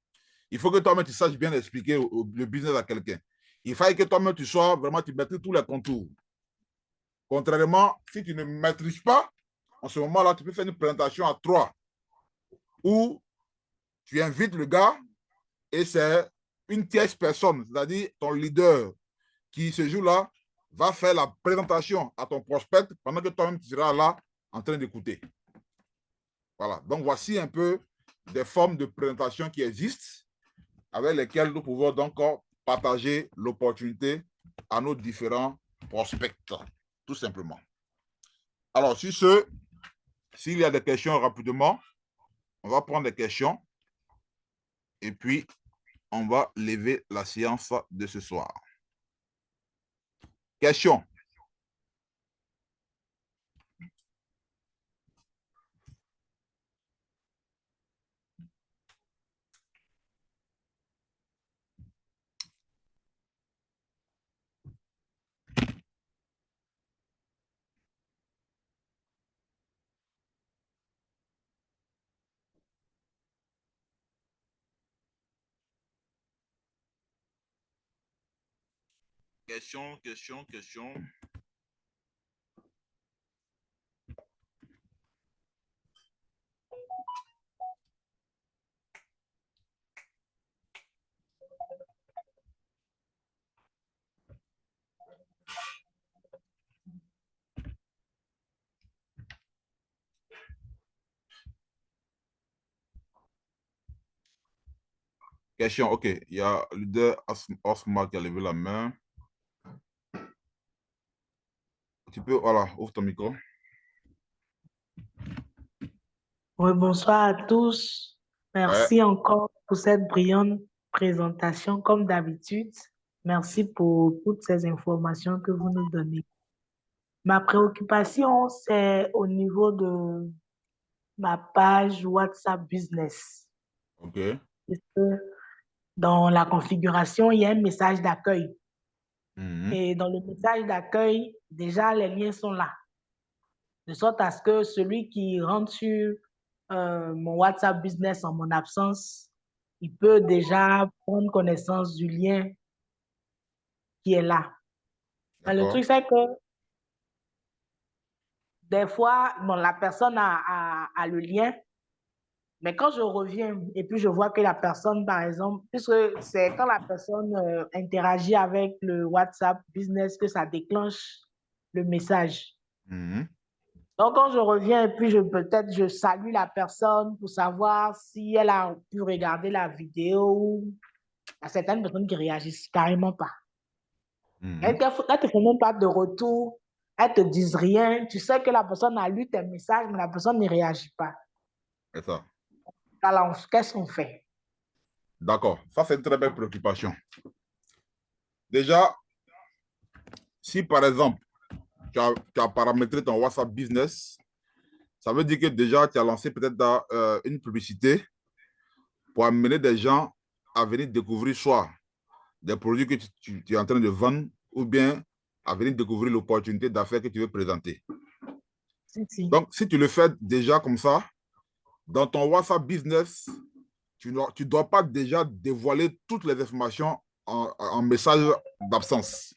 Il faut que toi-même tu saches bien expliquer le business à quelqu'un. Il faut que toi-même tu sois vraiment, tu maîtrises tous les contours. Contrairement, si tu ne maîtrises pas, en ce moment-là, tu peux faire une présentation à 3 où tu invites le gars et c'est une tierce personne, c'est-à-dire ton leader, qui ce jour-là va faire la présentation à ton prospect pendant que toi-même tu seras là en train d'écouter. Voilà. Donc, voici un peu des formes de présentation qui existent avec lesquelles nous pouvons donc partager l'opportunité à nos différents prospects, tout simplement. Alors, s'il y a des questions rapidement, on va prendre des questions et puis on va lever la séance de ce soir. Question. Question. Question, ok. Il y a le leader Osma qui a levé la main. Tu peux, voilà, ouvre ton micro. Oui, bonsoir à tous. Ouais. Merci encore pour cette brillante présentation, comme d'habitude. Merci pour toutes ces informations que vous nous donnez. Ma préoccupation, c'est au niveau de ma page WhatsApp Business. Ok. Parce que dans la configuration, il y a un message d'accueil. Et dans le message d'accueil, déjà, les liens sont là. De sorte à ce que celui qui rentre sur mon WhatsApp Business en mon absence, il peut déjà prendre connaissance du lien qui est là. Mais le truc, c'est que des fois, bon, la personne a le lien, mais quand je reviens et puis je vois que la personne, par exemple, puisque c'est quand la personne interagit avec le WhatsApp Business que ça déclenche le message. Mhm. Donc, quand je reviens et puis peut-être je salue la personne pour savoir si elle a pu regarder la vidéo ou il y a certaines personnes qui réagissent carrément pas. Elles Mhm. ne te font même pas de retour, elles te disent rien. Tu sais que la personne a lu tes messages, mais la personne ne réagit pas. C'est ça. Alors, qu'est-ce qu'on fait? D'accord. Ça, c'est une très belle préoccupation. Déjà, si par exemple, tu as paramétré ton WhatsApp Business, ça veut dire que déjà, tu as lancé peut-être une publicité pour amener des gens à venir découvrir soit des produits que tu es en train de vendre ou bien à venir découvrir l'opportunité d'affaires que tu veux présenter. Si. Donc, si tu le fais déjà comme ça, dans ton WhatsApp Business, tu ne dois pas déjà dévoiler toutes les informations en message d'absence.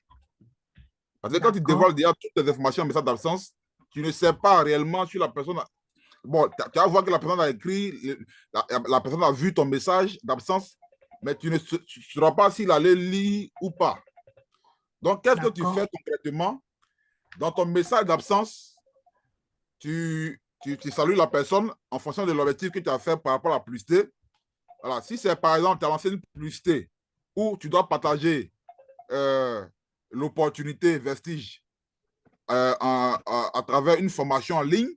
Parce que quand tu dévoiles déjà toutes les informations en message d'absence, tu ne sais pas réellement si la personne a... Bon, tu vas voir que la personne a écrit, la personne a vu ton message d'absence, mais tu ne sauras pas s'il allait lire ou pas. Donc, qu'est-ce que tu fais concrètement? Dans ton message d'absence, tu salues la personne en fonction de l'objectif que tu as fait par rapport à la publicité. Voilà. Si c'est par exemple, tu as lancé une publicité où tu dois partager l'opportunité Vestige à travers une formation en ligne,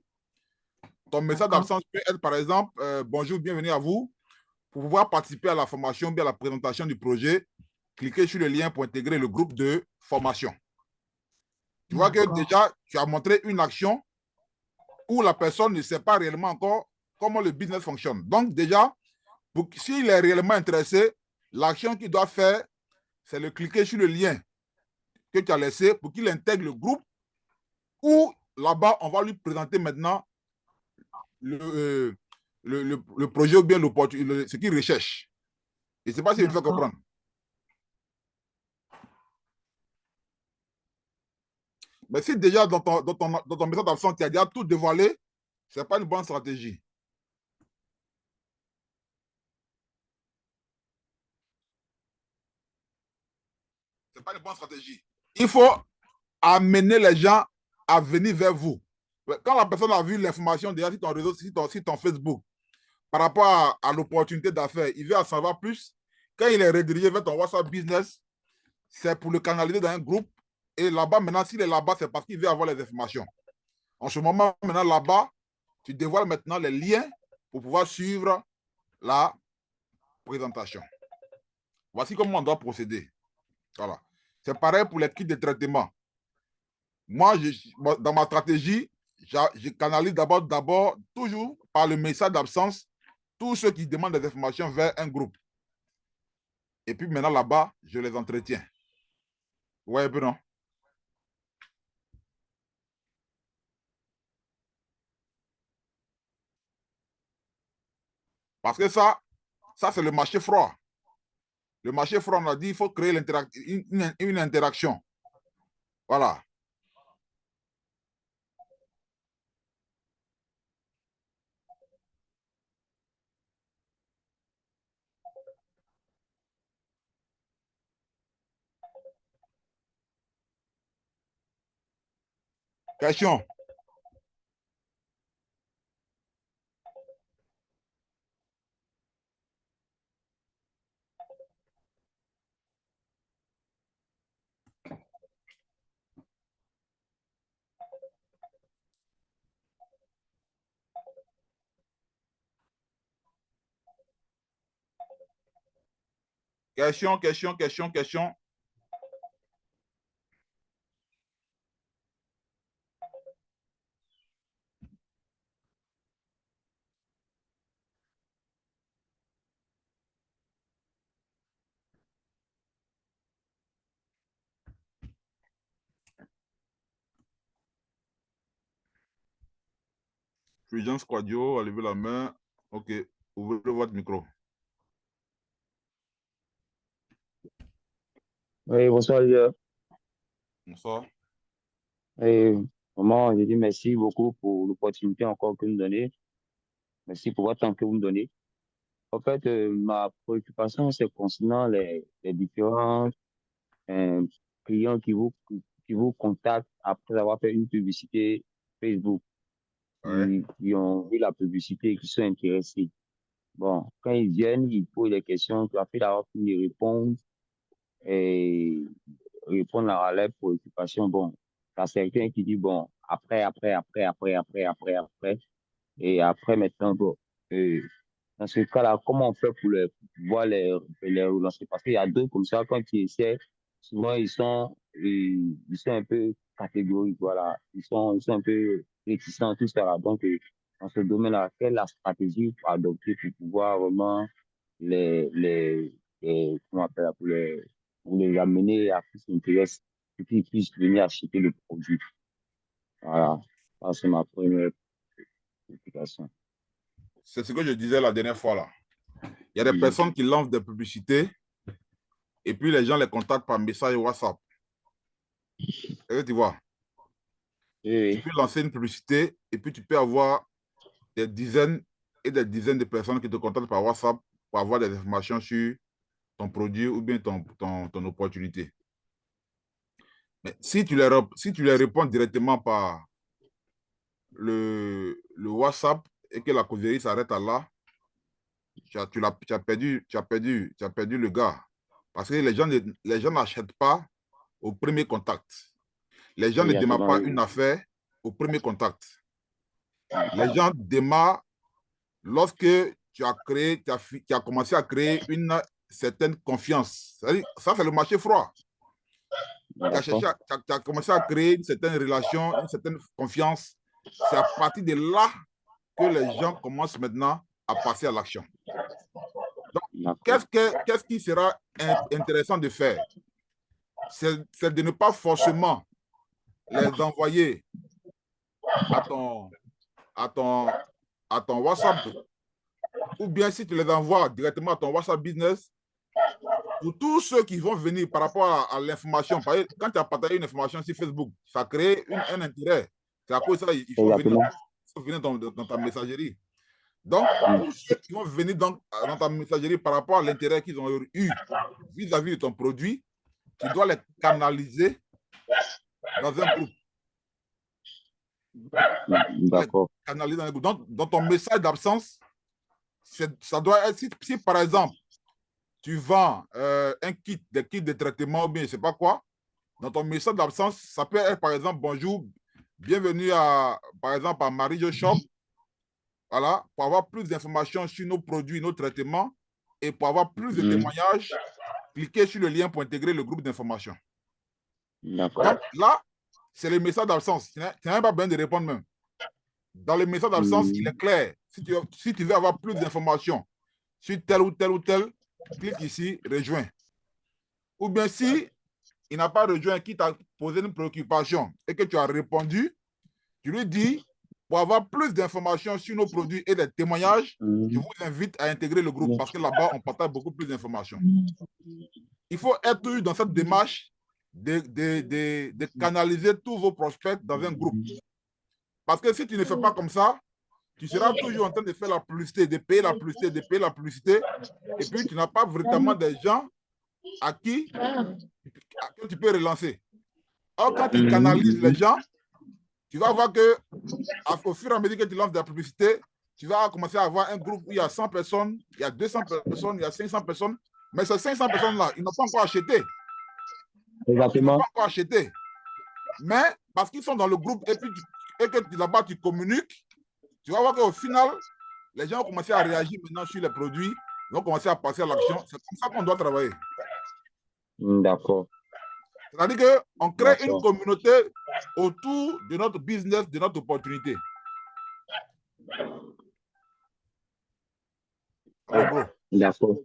ton message d'absence peut être par exemple bonjour, bienvenue à vous. Pour pouvoir participer à la formation, bien à la présentation du projet, cliquez sur le lien pour intégrer le groupe de formation. Tu vois que déjà, tu as montré une action où la personne ne sait pas réellement encore comment le business fonctionne. Donc déjà, s'il est réellement intéressé, l'action qu'il doit faire, c'est de cliquer sur le lien que tu as laissé pour qu'il intègre le groupe où là-bas, on va lui présenter maintenant le projet ou bien ce qu'il recherche. Je ne sais pas si je me fais comprendre. Mais si déjà dans ton message d'absence, tu as déjà tout dévoilé, ce n'est pas une bonne stratégie. Ce n'est pas une bonne stratégie. Il faut amener les gens à venir vers vous. Quand la personne a vu l'information déjà sur ton réseau, sur ton Facebook, par rapport à l'opportunité d'affaires, il veut en savoir plus. Quand il est redirigé vers ton WhatsApp Business, c'est pour le canaliser dans un groupe. Et là-bas, maintenant, s'il est là-bas, c'est parce qu'il veut avoir les informations. En ce moment, maintenant, là-bas, tu dévoiles maintenant les liens pour pouvoir suivre la présentation. Voici comment on doit procéder. Voilà. C'est pareil pour les kits de traitement. Moi, dans ma stratégie, je canalise d'abord, toujours par le message d'absence, tous ceux qui demandent des informations vers un groupe. Et puis maintenant, là-bas, je les entretiens. Ouais, non? Parce que ça c'est le marché froid. Le marché froid, on a dit, il faut créer une interaction. Voilà. Question. Question. Fulgence Quadio a levé la main. OK. Ouvrez votre micro. Oui, bonsoir, Lieu. Bonsoir. Et vraiment, je dis merci beaucoup pour l'opportunité encore que vous me donnez. Merci pour votre temps que vous me donnez. En fait, ma préoccupation, c'est concernant les différents euh, clients qui vous contactent après avoir fait une publicité Facebook, Ouais. qui ont vu la publicité et qui sont intéressés. Bon, quand ils viennent, ils posent des questions, tu as fait d'avoir fini de répondre et répondre à leurs préoccupations. Bon, t'as certains qui disent, bon, après. Et après, maintenant, bon, euh, dans ce cas-là, comment on fait pour pouvoir les relancer? Parce qu'il y a d'autres comme ça, quand ils essaient, souvent ils sont un peu catégoriques, voilà. Ils sont un peu réticents, tout ça là. Donc, dans ce domaine-là, quelle est la stratégie pour adopter pour pouvoir vraiment comment on appelle ça, pour les amener à plus s'intéresser, pour qu'ils puissent venir acheter le produit. Voilà. Ça, c'est ma première explication. C'est ce que je disais la dernière fois là. Il y a des Oui, personnes qui lancent des publicités et puis les gens les contactent par message WhatsApp. Et tu vois, tu oui, peux lancer une publicité et puis tu peux avoir des dizaines et des dizaines de personnes qui te contactent par WhatsApp pour avoir des informations sur ton produit ou bien ton opportunité. Mais si tu les réponds directement par le WhatsApp et que la causerie s'arrête à là, tu as perdu le gars. Parce que les gens n'achètent pas au premier contact. Les gens ne démarrent exactement, pas oui. une affaire au premier contact. Les gens démarrent lorsque tu as commencé à créer une certaine confiance. Ça, c'est le marché froid. D'accord, Tu as commencé à créer une certaine relation, une certaine confiance. C'est à partir de là que les gens commencent maintenant à passer à l'action. Donc, d'accord. qu'est-ce qui sera intéressant de faire? C'est de ne pas forcément les envoyer à ton, à ton, à ton WhatsApp, ou bien si tu les envoies directement à ton WhatsApp business, pour tous ceux qui vont venir par rapport à l'information. Quand tu as partagé une information sur Facebook, ça crée un intérêt. C'est à cause de ça il Exactement. faut venir dans ta messagerie. Donc, tous ceux qui vont venir dans ta messagerie par rapport à l'intérêt qu'ils ont eu vis-à-vis de ton produit, tu dois les canaliser dans un groupe. Les D'accord. canaliser dans un groupe. Donc, dans ton message d'absence, ça doit être, si par exemple, tu vends des kits de traitement ou bien je ne sais pas quoi, dans ton message d'absence, ça peut être par exemple, bonjour, bienvenue par exemple, à Marie Shop, voilà, pour avoir plus d'informations sur nos produits, nos traitements, et pour avoir plus de Mhm. témoignages, cliquez sur le lien pour intégrer le groupe d'information. D'accord. Donc là, c'est le message d'absence. Tu n'as même pas besoin de répondre même. Dans le message d'absence, il est Mhm. clair. Si tu veux avoir plus d'informations sur tel ou tel ou tel, clique ici, rejoins. Ou bien si il n'a pas rejoint, qui t'a posé une préoccupation et que tu as répondu, tu lui dis, pour avoir plus d'informations sur nos produits et des témoignages, je Mhm. vous invite à intégrer le groupe parce que là-bas, on partage beaucoup plus d'informations. Il faut être dans cette démarche de canaliser tous vos prospects dans un groupe. Parce que si tu ne fais pas comme ça, tu seras toujours en train de faire la publicité, de payer la publicité, de payer la publicité, et puis tu n'as pas véritablement des gens à qui tu peux relancer. Or, quand tu canalises les Mhm. gens, tu vas voir que au fur et à mesure que tu lances de la publicité, tu vas commencer à avoir un groupe où il y a 100 personnes, il y a 200 personnes, il y a 500 personnes. Mais ces 500 personnes-là, ils n'ont pas encore acheté. Ils n'ont Exactement. pas encore acheté. Mais parce qu'ils sont dans le groupe et que là-bas, tu communiques, tu vas voir qu'au final, les gens vont commencer à réagir maintenant sur les produits, ils vont commencer à passer à l'action. C'est comme ça qu'on doit travailler. D'accord. C'est-à-dire qu'on crée une D'accord. communauté autour de notre business, de notre opportunité. Alors, bro. D'accord. Ouais,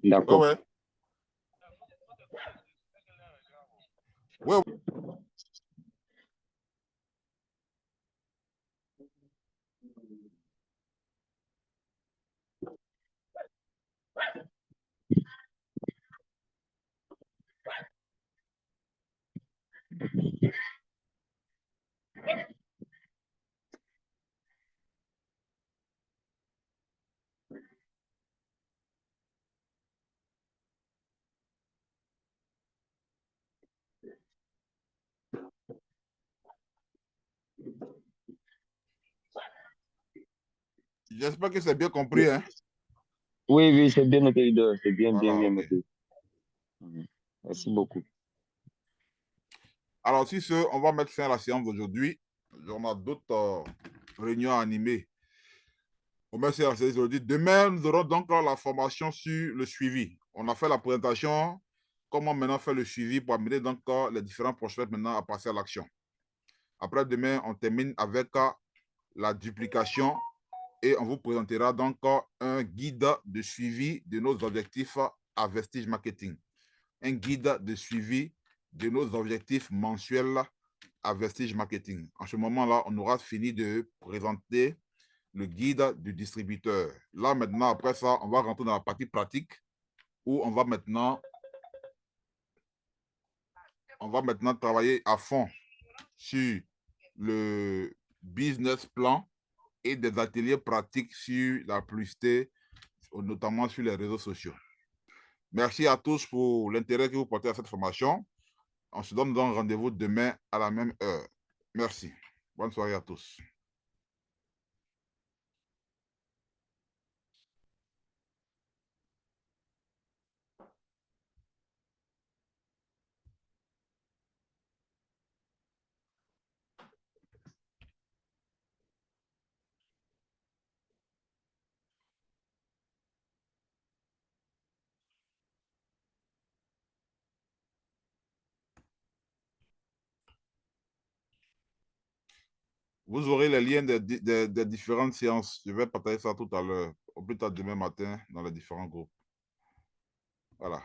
D'accord. ouais. Ouais, J'espère que c'est bien compris. Hein? Oui, oui, c'est bien noté, leader. C'est bien, bien, Voilà, bien ok. noté. Merci beaucoup. Alors, si ce, on va mettre fin à la séance d'aujourd'hui. On a d'autres réunions à animer. On met fin à la séance d'aujourd'hui. Demain, nous aurons donc la formation sur le suivi. On a fait la présentation, comment maintenant faire le suivi pour amener donc les différents prospects maintenant à passer à l'action. Après, demain, on termine avec la duplication et on vous présentera donc un guide de suivi de nos objectifs à Vestige Marketing. Un guide de suivi de nos objectifs mensuels à Vestige Marketing. En ce moment-là, on aura fini de présenter le guide du distributeur. Là, maintenant, après ça, on va rentrer dans la partie pratique où on va maintenant travailler à fond sur le business plan et des ateliers pratiques sur la publicité, notamment sur les réseaux sociaux. Merci à tous pour l'intérêt que vous portez à cette formation. On se donne donc rendez-vous demain à la même heure. Merci. Bonne soirée à tous. Vous aurez les liens des différentes séances. Je vais partager ça tout à l'heure, au plus tard demain matin, dans les différents groupes. Voilà.